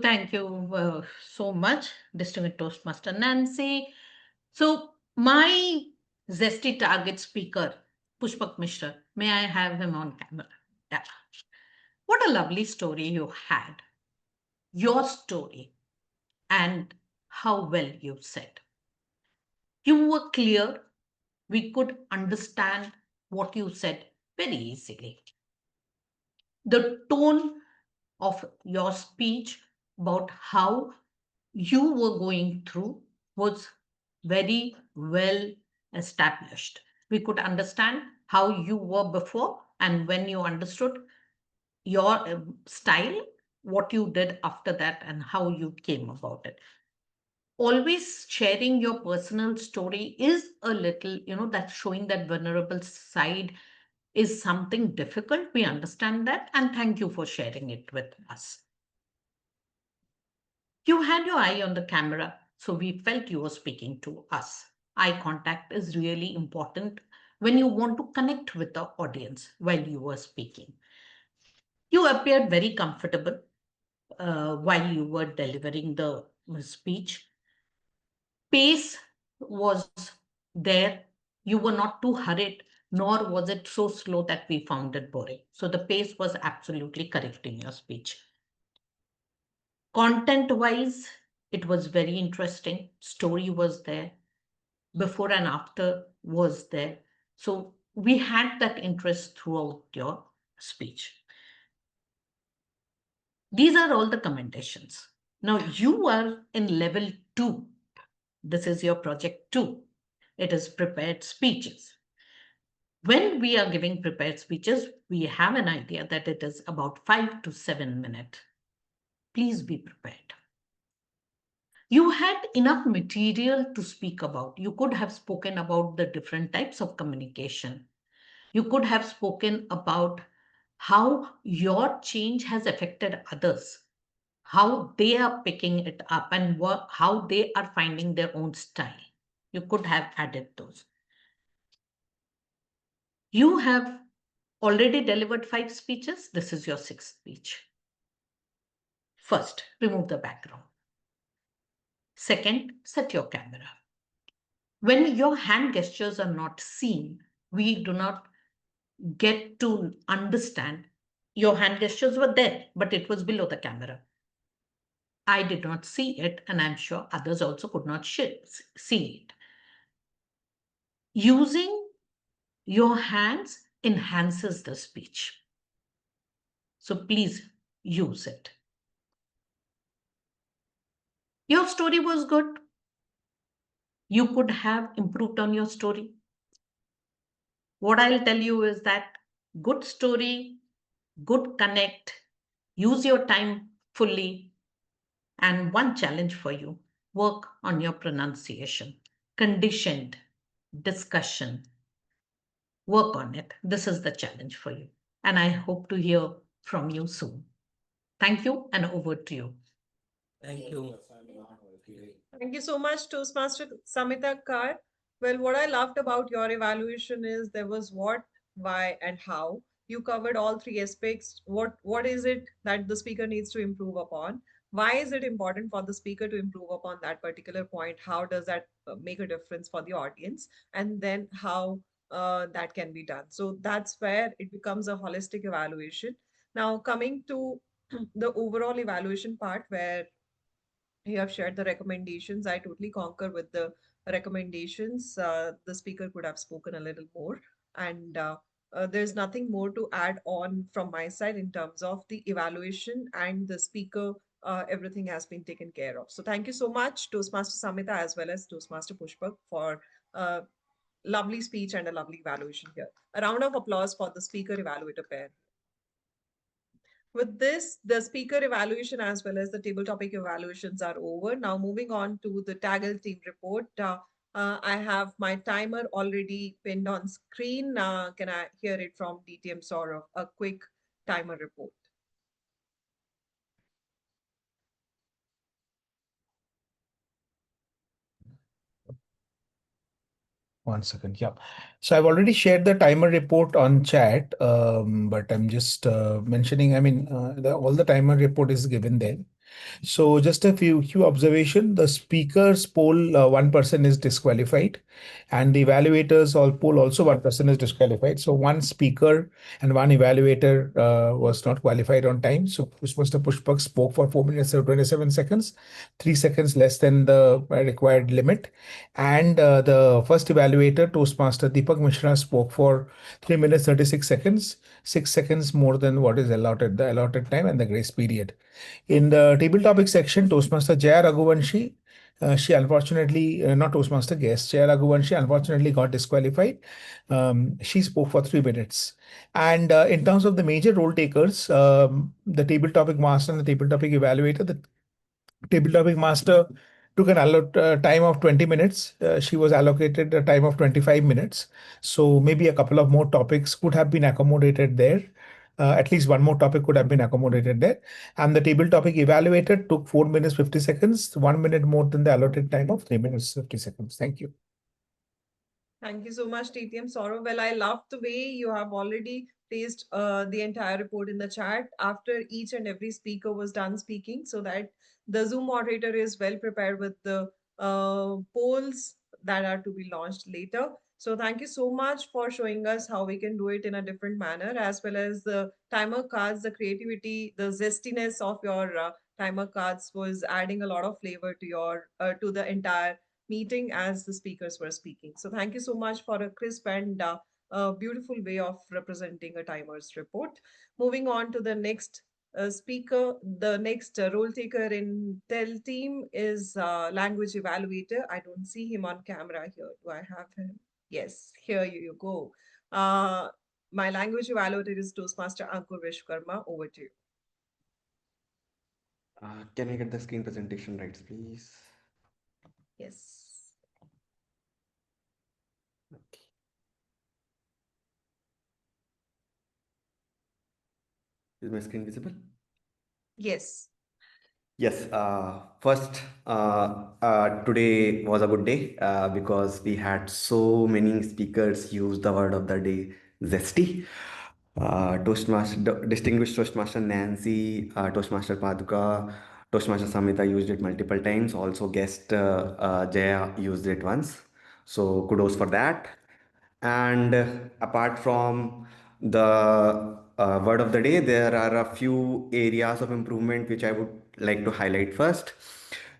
so much, distinguished Toastmaster Nancy. So, my zesty target speaker, Pushpak Mishra, may I have him on camera? Yeah. What a lovely story you had. Your story and how well you said. You were clear. We could understand what you said very easily. The tone of your speech about how you were going through was very well established. We could understand how you were before, and when you understood your style, what you did after that, and how you came about it. Always sharing your personal story is a little, that showing that vulnerable side is something difficult. We understand that, and thank you for sharing it with us. You had your eye on the camera, so we felt you were speaking to us. Eye contact is really important when you want to connect with the audience while you were speaking. You appeared very comfortable while you were delivering the speech. Pace was there. You were not too hurried, nor was it so slow that we found it boring. So the pace was absolutely correct in your speech. Content wise, it was very interesting. Story was there. Before and after was there. So we had that interest throughout your speech. These are all the commendations. Now you are in level 2. This is your project 2. It is prepared speeches. When we are giving prepared speeches, we have an idea that it is about 5 to 7 minutes. Please be prepared. You had enough material to speak about. You could have spoken about the different types of communication. You could have spoken about how your change has affected others, how they are picking it up, and how they are finding their own style. You could have added those. You have already delivered 5 speeches. This is your 6th speech. First, remove the background. Second, set your camera. When your hand gestures are not seen, we do not get to understand. Your hand gestures were there, but it was below the camera. I did not see it, and I'm sure others also could not see it. Using your hands enhances the speech. So please use it. Your story was good. You could have improved on your story. What I'll tell you is that good story, good connect, use your time fully, and one challenge for you, work on your pronunciation. Conditioned discussion, work on it. This is the challenge for you. And I hope to hear from you soon. Thank you, and over to you. Thank you. Thank you so much, Toastmaster Samita Kar. Well, what I loved about your evaluation is there was what, why, and how. You covered all 3 aspects. What is it that the speaker needs to improve upon? Why is it important for the speaker to improve upon that particular point? How does that make a difference for the audience? And then how that can be done. So that's where it becomes a holistic evaluation. Now, coming to the overall evaluation part, where you have shared the recommendations. I totally concur with the recommendations. The speaker could have spoken a little more, and there's nothing more to add on from my side in terms of the evaluation and the speaker everything has been taken care of. So thank you so much, Toastmaster Samita as well as Toastmaster Pushpak, for a lovely speech and a lovely evaluation here. A round of applause for the speaker evaluator pair. With this, the speaker evaluation as well as the table topic evaluations are over. Now moving on to the Taggle team report. I have my timer already pinned on screen. Can I hear it from DTM Saurav? A quick timer report. One second. Yeah. So I've already shared the timer report on chat, but I'm just mentioning, I mean, all the timer report is given there. So just a few observation. The speakers poll, one person is disqualified, and the evaluators all poll also one person is disqualified. So one speaker and one evaluator was not qualified on time. So Mr. Pushpak spoke for 4 minutes and 27 seconds, 3 seconds less than the required limit. And the first evaluator, Toastmaster Deepak Mishra, spoke for 3 minutes 36 seconds, 6 seconds more than what is allotted, the allotted time and the grace period. In the table topic section, Toastmaster Jaya Raghuvanshi, she unfortunately, not Toastmaster guest, Jaya Raghuvanshi unfortunately got disqualified. She spoke for 3 minutes. And in terms of the major role takers, the table topic master and the table topic evaluator, the table topic master took an time of 20 minutes. She was allocated a time of 25 minutes. So maybe a couple of more topics could have been accommodated there. At least one more topic could have been accommodated there. And the table topic evaluator took 4 minutes 50 seconds, 1 minute more than the allotted time of 3 minutes 50 seconds. Thank you. Thank you so much, TTM Saurav. Well, I love the way you have already placed the entire report in the chat after each and every speaker was done speaking, so that the Zoom moderator is well prepared with the polls that are to be launched later. So thank you so much for showing us how we can do it in a different manner, as well as the timer cards, the creativity, the zestiness of your timer cards was adding a lot of flavor to your to the entire meeting as the speakers were speaking. So thank you so much for a crisp and beautiful way of representing a timer's report. Moving on to the next speaker, the next role taker in TEL team is language evaluator. I don't see him on camera here. Do I have him? Yes, here you go. My language evaluator is Toastmaster Ankur Vishwakarma. Over to you. Can I get the screen presentation rights, please? Yes. Okay. Is my screen visible? Yes. Yes, first, today was a good day because we had so many speakers use the word of the day, zesty. Distinguished Toastmaster Nancy, Toastmaster Paduka, Toastmaster Samita used it multiple times. Also, guest Jaya used it once. So, kudos for that. And apart from the word of the day, there are a few areas of improvement which I would like to highlight first.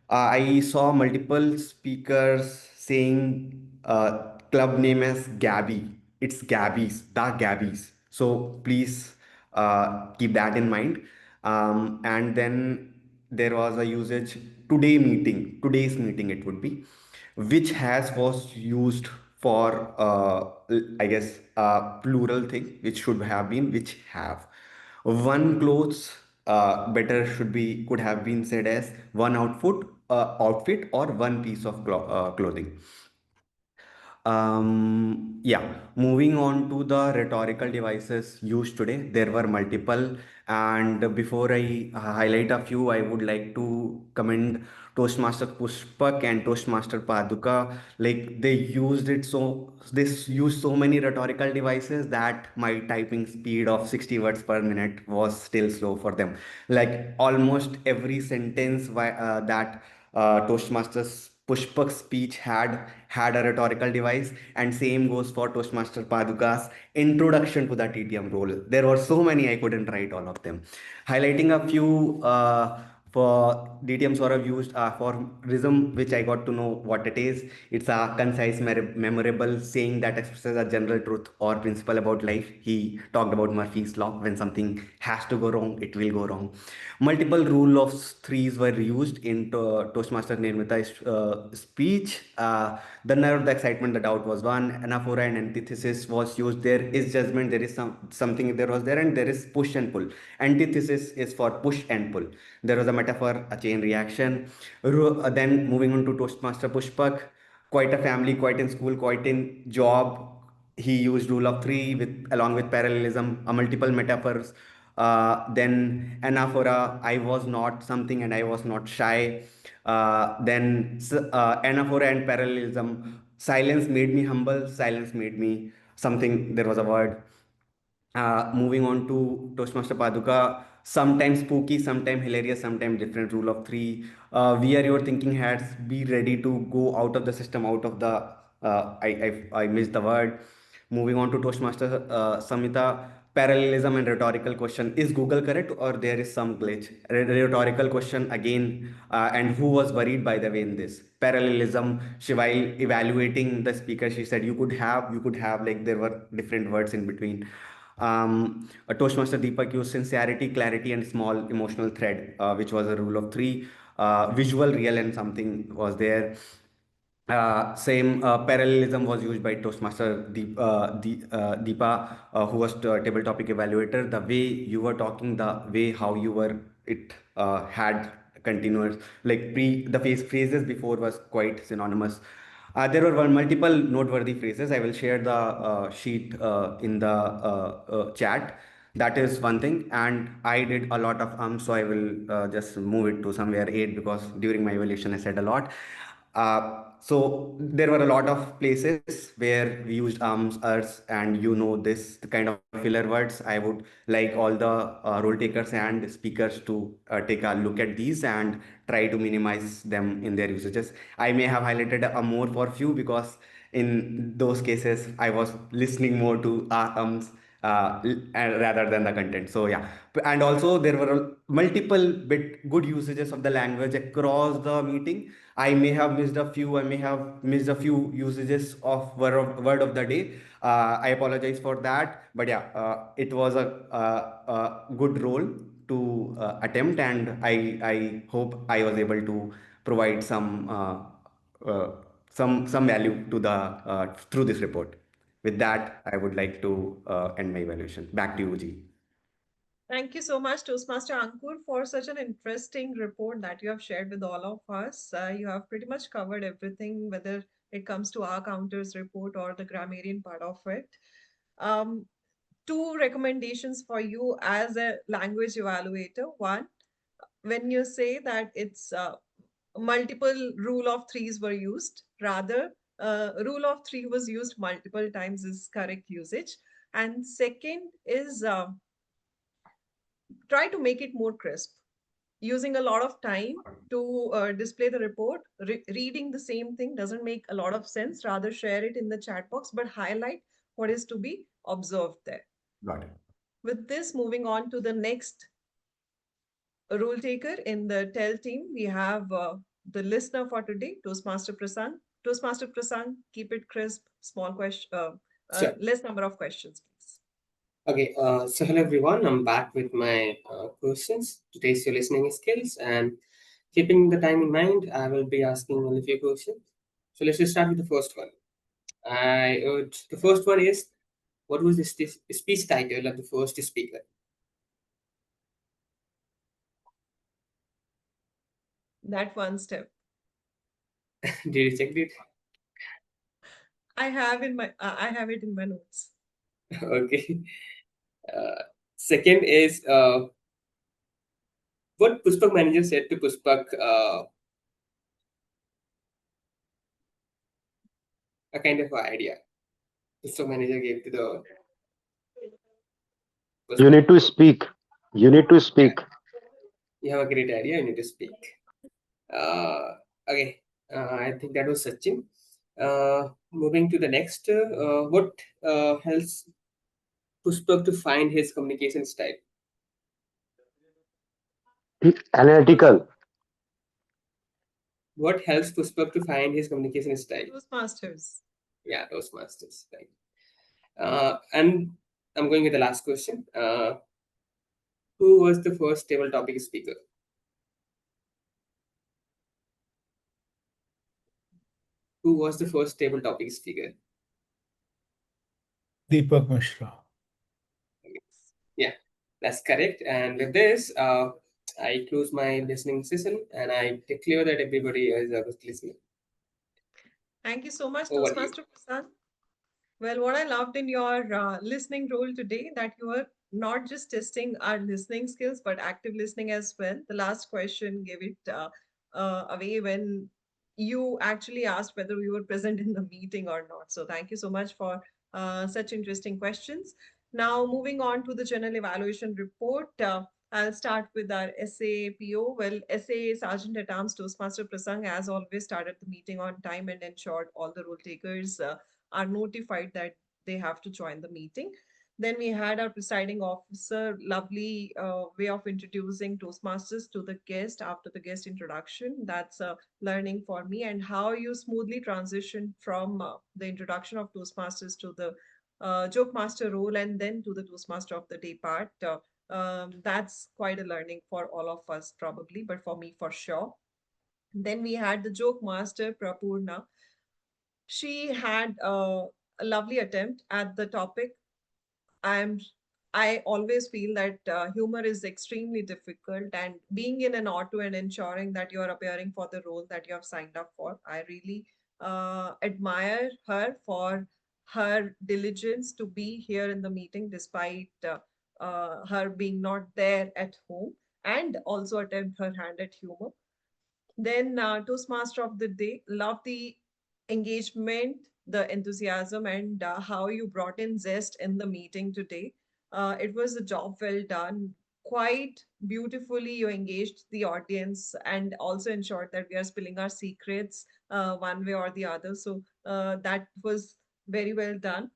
I saw multiple speakers saying club name as Gabby. It's Gabbys, the Gabbys. So please keep that in mind. And then there was a usage today's meeting it would be, which has was used for I guess plural thing, which should have been which have. One clothes better should be could have been said as one outfit or one piece of clothing. Yeah, moving on to the rhetorical devices used today, there were multiple. And before I highlight a few, I would like to commend Toastmaster Pushpak and Toastmaster Paduka. Like they used so many rhetorical devices that my typing speed of 60 words per minute was still slow for them. Like almost every sentence that Toastmasters Pushpak's speech had a rhetorical device, and same goes for Toastmaster Paduka's introduction to the TTM role. There were so many I couldn't write all of them. Highlighting a few For DTM Saurav used for rhythm, which I got to know what it is. It's a concise, memorable saying that expresses a general truth or principle about life. He talked about Murphy's law: when something has to go wrong, it will go wrong. Multiple rule of threes were used in Toastmaster Nirmita's speech. The nerve, the excitement, the doubt was one. Anaphora and antithesis was used. There is judgment. There is something there was there, and there is push and pull. Antithesis is for push and pull. There was a metaphor, a chain reaction. Then moving on to Toastmaster Pushpak, quite a family, quite in school, quite in job. He used rule of three with along with parallelism, multiple metaphors. Then anaphora, I was not something and I was not shy. Anaphora and parallelism, silence made me humble, silence made me something. There was a word. Moving on to Toastmaster Paduka, sometimes spooky, sometimes hilarious, sometimes different. Rule of three. Wear your thinking hats. Be ready to go out of the system, out of the. I missed the word. Moving on to Toastmaster Samhita, parallelism and rhetorical question: is Google correct or there is some glitch? Rhetorical question again, and who was worried by the way in this parallelism? She, while evaluating the speaker, she said you could have, like, there were different words in between. A Toastmaster Deepak used sincerity, clarity, and small emotional thread, which was a rule of three. Visual, real, and something was there. Same parallelism was used by Toastmaster Deepa, who was table topic evaluator. The way you were talking, the way how you were, it had continuous, like the phrases before was quite synonymous. There were multiple noteworthy phrases. I will share the sheet in the chat. That is one thing, and I did a lot of so I will just move it to somewhere 8 because during my evaluation I said a lot. So there were a lot of places where we used urs, and this the kind of filler words. I would like all the role takers and speakers to take a look at these and try to minimize them in their usages. I may have highlighted a more for few because in those cases I was listening more to rather than the content. So yeah, and also there were multiple bit good usages of the language across the meeting. I may have missed a few. I may have missed a few usages of word of the day. I apologize for that. But yeah, it was a good role to attempt, and I hope I was able to provide uh, some value to the through this report. With that, I would like to end my evaluation. Back to you, Ji. Thank you so much, Toastmaster Ankur, for such an interesting report that you have shared with all of us. You have pretty much covered everything, whether it comes to our counters report or the grammarian part of it. Um, Two recommendations for you as a language evaluator. One, when you say that it's multiple rule of threes were used, rather, rule of three was used multiple times is correct usage. And second is try to make it more crisp, using a lot of time to display the report. Reading the same thing doesn't make a lot of sense. Rather, share it in the chat box, but highlight what is to be observed there. Got it. With this, moving on to the next rule taker in the TEL team, we have the listener for today, Toastmaster Prasanth. Toastmaster Prasanth, keep it crisp, small question, Sure. less number of questions, please. Okay, so hello everyone. I'm back with my questions to test your listening skills, and keeping the time in mind, I will be asking only a few questions. So let's just start with the first one. The first one is, what was the speech title of the first speaker? That one step. Did you check it? I have it in my notes. Okay. Second is, what Pushpak manager said to Pushpak, a kind of idea Pushpak manager gave to the You Pushpak. need to speak. You need to speak. You have a great idea, you need to speak. Okay, I think that was Sachin. Moving to the next, what helps Pushpak to find his communication style? Analytical. What helps Pushpak to find his communication style? Toastmasters. Yeah, Toastmasters, right. And I'm going with the last question. Who was the first table topic speaker? Who was the first table topic speaker? Deepak Mishra. Yeah, that's correct. And with this, I close my listening session and I declare that everybody is listening. Thank you so much, Over to you. Toastmaster Prasad. Well, what I loved in your listening role today that you were not just testing our listening skills but active listening as well. The last question gave it away when you actually asked whether we were present in the meeting or not. So thank you so much for such interesting questions. Now moving on to the general evaluation report. I'll start with our SAPO. Well, SA Sergeant at Arms Toastmaster Prasang, as always, started the meeting on time and ensured all the role takers are notified that they have to join the meeting. Then we had our presiding officer, lovely way of introducing Toastmasters to the guest after the guest introduction. That's a learning for me, and how you smoothly transition from the introduction of Toastmasters to the joke master role and then to the Toastmaster of the day part. That's quite a learning for all of us, probably, but for me, for sure. Then we had the joke master, Prapurna. She had a lovely attempt at the topic. I'm I always feel that humor is extremely difficult, and being in an auto and ensuring that you are appearing for the role that you have signed up for, I really admire her for her diligence to be here in the meeting despite her being not there at home, and also attempt her hand at humor. Then Toastmaster of the day, love the engagement, the enthusiasm, and how you brought in zest in the meeting today. It was a job well done. Quite beautifully, you engaged the audience and also ensured that we are spilling our secrets one way or the other. So that was very well done.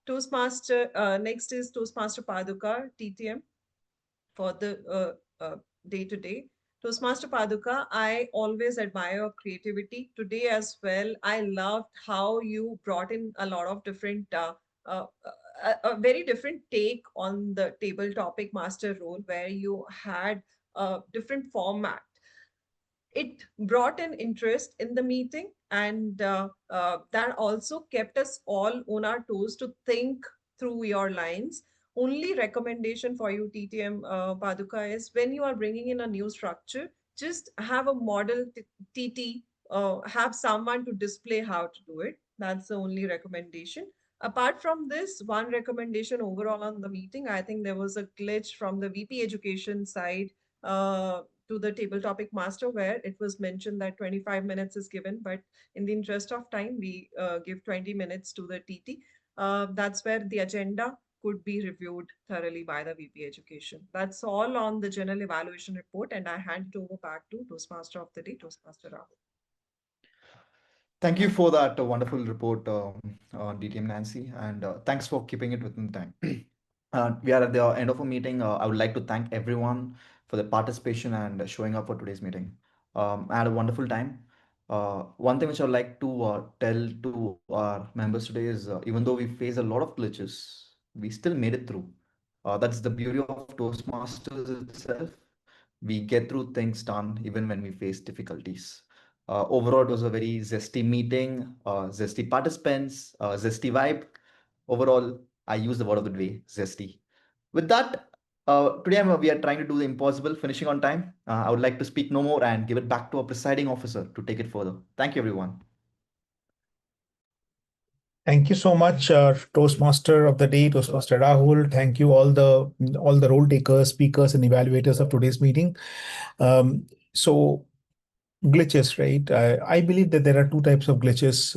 Toastmaster, next is Toastmaster Paduka, TTM for the day to day. Toastmaster Paduka, I always admire your creativity. Today as well, I loved how you brought in a lot of different, a very different take on the table topic master role, where you had a different format. It brought an interest in the meeting, and that also kept us all on our toes to think through your lines. Only recommendation for you, TTM Paduka, is when you are bringing in a new structure, just have a model TT, have someone to display how to do it. That's the only recommendation. Apart from this, one recommendation overall on the meeting, I think there was a glitch from the VP education side to the table topic master, where it was mentioned that 25 minutes is given, but in the interest of time, we give 20 minutes to the TT. That's where the agenda could be reviewed thoroughly by the VP education. That's all on the general evaluation report, and I hand it over back to Toastmaster of the day, Toastmaster Rahul. Thank you for that wonderful report, DTM Nancy, and thanks for keeping it within time. We are at the end of a meeting. I would like to thank everyone for the participation and showing up for today's meeting. I had a wonderful time. One thing which I'd like to tell to our members today is even though we face a lot of glitches, we still made it through. That's the beauty of Toastmasters itself. We get through things done even when we face difficulties. Overall, it was a very zesty meeting, zesty participants, zesty vibe. Overall, I use the word of the day, zesty. With that, today we are trying to do the impossible, finishing on time. I would like to speak no more and give it back to our presiding officer to take it further. Thank you, everyone. Thank you so much, Toastmaster of the day, Toastmaster Rahul. Thank you all the role takers, speakers, and evaluators of today's meeting. So glitches, right? I believe that there are two types of glitches.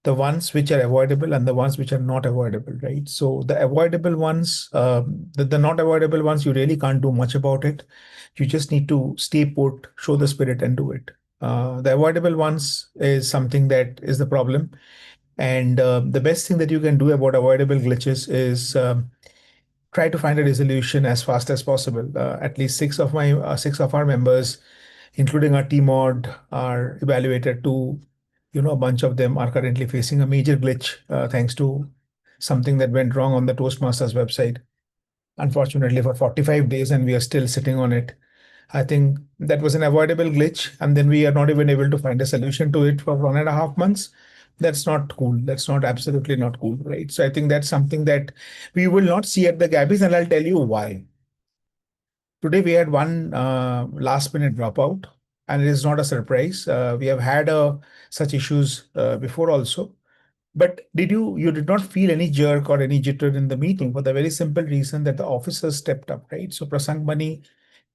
The ones which are avoidable and the ones which are not avoidable, right? So the avoidable ones, the not avoidable ones, you really can't do much about it. You just need to stay put, show the spirit, and do it. The avoidable ones is something that is the problem. And the best thing that you can do about avoidable glitches is try to find a resolution as fast as possible. At least six of our members, including our team mod, are evaluated to, a bunch of them are currently facing a major glitch thanks to something that went wrong on the Toastmasters website. Unfortunately, for 45 days, and we are still sitting on it. I think that was an avoidable glitch, and then we are not even able to find a solution to it for 1.5 months. That's not cool. That's not absolutely not cool, right? So I think that's something that we will not see at the Gabbys, and I'll tell you why. Today we had one last minute dropout, and it is not a surprise. We have had such issues before also. But you did not feel any jerk or any jitter in the meeting for the very simple reason that the officers stepped up, right? So Prasang Bani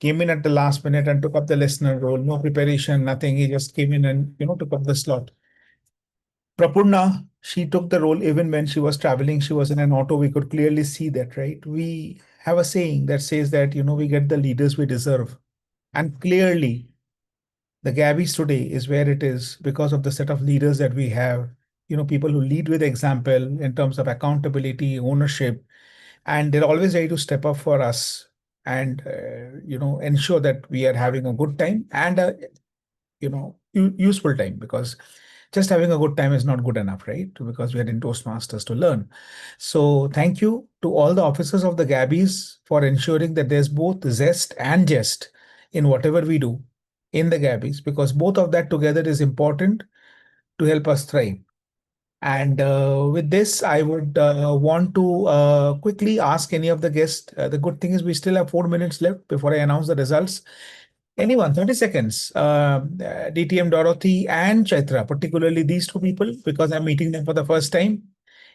came in at the last minute and took up the listener role, no preparation, nothing. He just came in and took up the slot. Prapurna, she took the role even when she was traveling. She was in an auto. We could clearly see that, right? We have a saying that says that we get the leaders we deserve, and clearly the Gabbys today is where it is because of the set of leaders that we have. People who lead with example in terms of accountability, ownership, and they're always ready to step up for us and ensure that we are having a good time and a useful time, because just having a good time is not good enough, right? Because we are in Toastmasters to learn. So thank you to all the officers of the Gabbys for ensuring that there's both zest and jest in whatever we do in the Gabbys, because both of that together is important to help us thrive. And with this, I would want to quickly ask any of the guests. The good thing is we still have 4 minutes left before I announce the results. Anyone, 30 seconds. DTM Dorothy and Chaitra, particularly these two people, because I'm meeting them for the first time.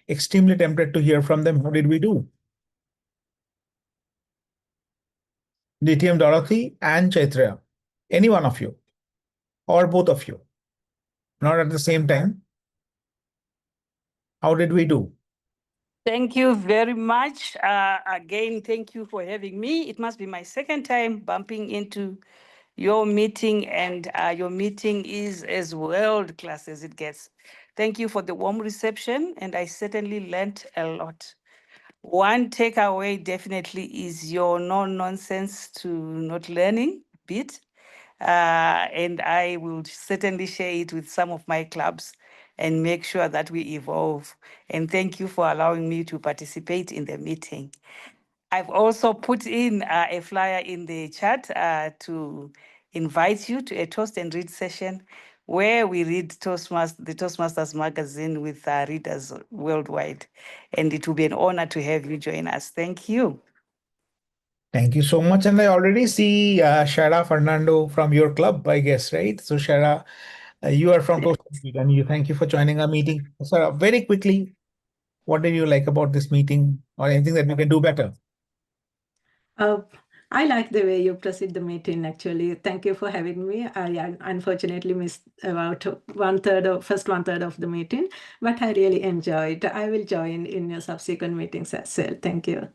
Extremely tempted to hear from them. How did we do? DTM Dorothy and Chaitra. Any one of you, or both of you, not at the same time. How did we do? Thank you very much. Again, thank you for having me. It must be my second time bumping into your meeting, and your meeting is as world class as it gets. Thank you for the warm reception, and I certainly learned a lot. One takeaway definitely is your no nonsense to not learning bit. And I will certainly share it with some of my clubs and make sure that we evolve. And thank you for allowing me to participate in the meeting. I've also put in a flyer in the chat to invite you to a toast and read session where we read the Toastmasters magazine with readers worldwide. And it will be an honor to have you join us. Thank you. Thank you so much. And I already see Shara Fernando from your club, I guess, right? So Shara, you are from Toastmasters, and thank you for joining our meeting. So very quickly, what did you like about this meeting, or anything that we can do better? Uh, I like the way you proceed the meeting, actually. Thank you for having me. I unfortunately missed about first one third of the meeting, but I really enjoyed. I will join in your subsequent meetings as well. Thank you.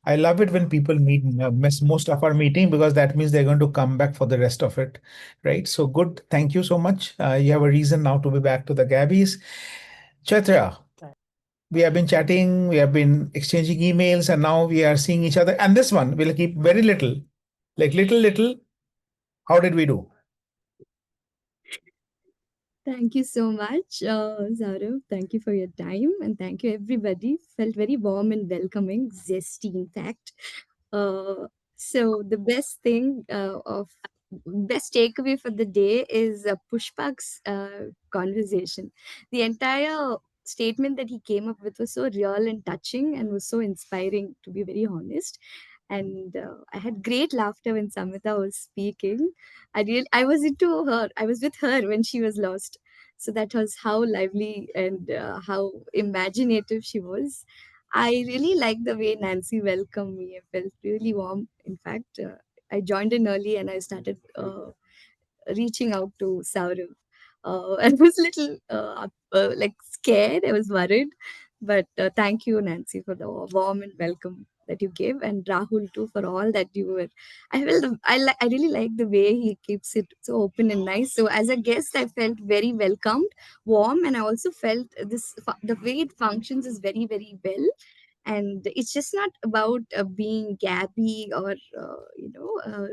I love it when people miss most of our meeting, because that means they're going to come back for the rest of it, right? So good. Thank you so much. You have a reason now to be back to the Gabbys. Chaitra, we have been chatting, we have been exchanging emails, and now we are seeing each other. And this one will keep very little, like little. How did we do? Thank you so much, Zaurav. Thank you for your time, and thank you everybody. Felt very warm and welcoming, zesty, in fact. So the best takeaway for the day is Pushpak's conversation. The entire statement that he came up with was so real and touching, and was so inspiring, to be very honest. And I had great laughter when Samita was speaking. I was into her. I was with her when she was lost. So that was how lively and how imaginative she was. I really liked the way Nancy welcomed me. I felt really warm. In fact, I joined in early and I started reaching out to Saurav. I was a little like scared. I was worried, but thank you, Nancy, for the warm and welcome that you gave, and Rahul too for all that you were. I really like the way he keeps it so open and nice. So as a guest, I felt very welcomed, warm, and I also felt the way it functions is very well. And it's just not about being gabby or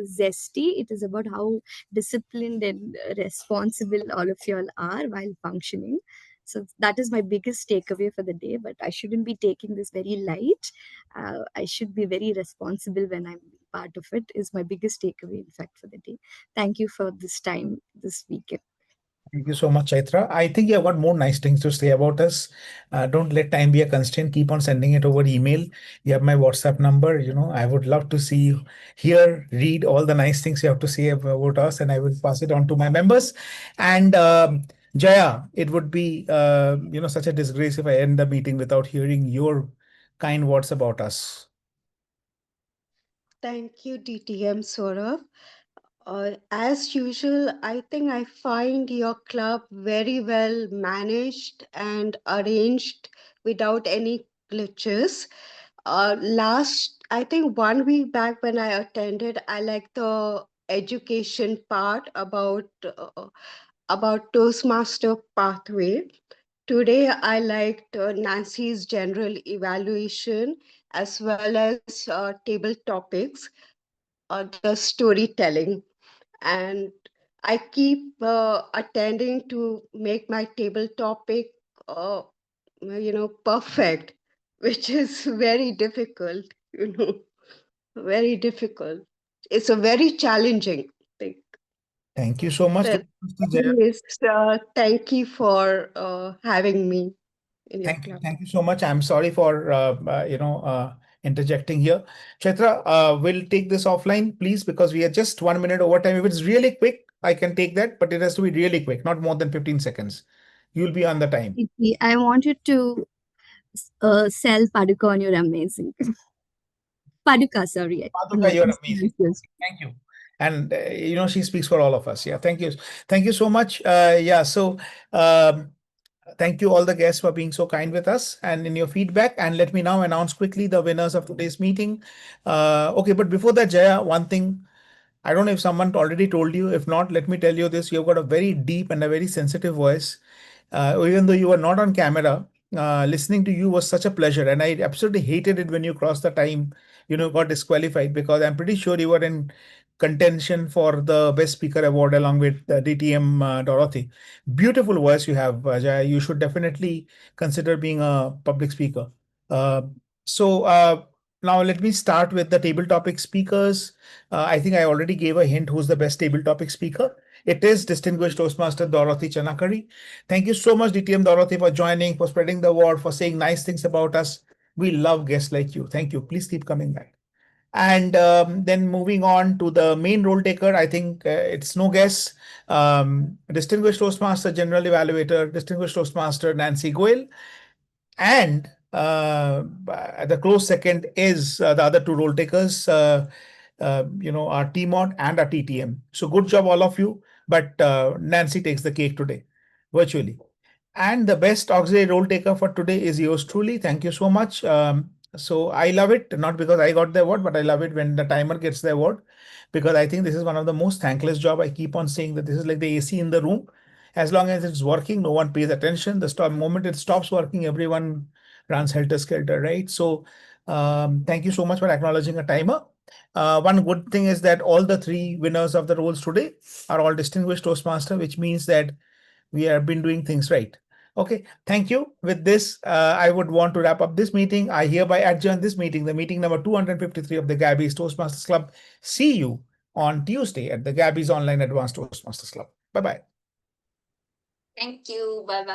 zesty. It is about how disciplined and responsible all of y'all are while functioning. So that is my biggest takeaway for the day. But I shouldn't be taking this very light. I should be very responsible when I'm part of it, is my biggest takeaway, in fact, for the day. Thank you for this time this weekend. Thank you so much, Chaitra. I think you have got more nice things to say about us. Don't let time be a constraint. Keep on sending it over email. You have my WhatsApp number. I would love to see you here, read all the nice things you have to say about us, and I will pass it on to my members. And Jaya, it would be such a disgrace if I end the meeting without hearing your kind words about us. Thank you, DTM Saurabh. As usual, I think I find your club very well managed and arranged without any glitches. I think 1 week back when I attended, I liked the education part about Toastmaster pathway. Today, I liked Nancy's general evaluation as well as table topics, the storytelling. And I keep attending to make my table topic, perfect, which is very difficult, very difficult. It's a very challenging thing. Thank you so much, So, Jaya. anyways, thank you for having me in your club. Thank you so much. I'm sorry for interjecting here. Chaitra, we'll take this offline, please, because we are just 1 minute over time. If it's really quick, I can take that, but it has to be really quick, not more than 15 seconds. You'll be on the time. I wanted to sell Paduka on your amazing. Paduka, sorry. Paduka, you're amazing. Thank you. And she speaks for all of us. Yeah, thank you. Thank you so much. Thank you all the guests for being so kind with us and in your feedback. And let me now announce quickly the winners of today's meeting. Okay, but before that, Jaya, one thing, I don't know if someone already told you. If not, let me tell you this. You've got a very deep and a very sensitive voice. Even though you were not on camera, listening to you was such a pleasure. And I absolutely hated it when you crossed the time, got disqualified, because I'm pretty sure you were in contention for the Best Speaker Award along with DTM Dorothy. Beautiful voice you have, Jaya. You should definitely consider being a public speaker. Uh, so now let me start with the table topic speakers. I think I already gave a hint who's the best table topic speaker. It is distinguished Toastmaster Dorothy Chanakari. Thank you so much, DTM Dorothy, for joining, for spreading the word, for saying nice things about us. We love guests like you. Thank you. Please keep coming back. And then moving on to the main role taker, I think it's no guess. Distinguished Toastmaster, General Evaluator, Distinguished Toastmaster Nancy Goel. And the close second is the other two role takers, our TMOD and our TTM. So good job, all of you. But Nancy takes the cake today, virtually. And the best auxiliary role taker for today is yours truly. Thank you so much. So I love it, not because I got the award, but I love it when the timer gets the award, because I think this is one of the most thankless job. I keep on saying that this is like the AC in the room. As long as it's working, no one pays attention. The moment it stops working, everyone runs helter-skelter, right? So thank you so much for acknowledging a timer. One good thing is that all the three winners of the roles today are all distinguished Toastmaster, which means that we have been doing things right. Okay, thank you. With this, I would want to wrap up this meeting. I hereby adjourn this meeting, the meeting number 253 of the Gabbys Toastmasters Club. See you on Tuesday at the Gabbys Online Advanced Toastmasters Club. Bye-bye. Thank you. Bye bye.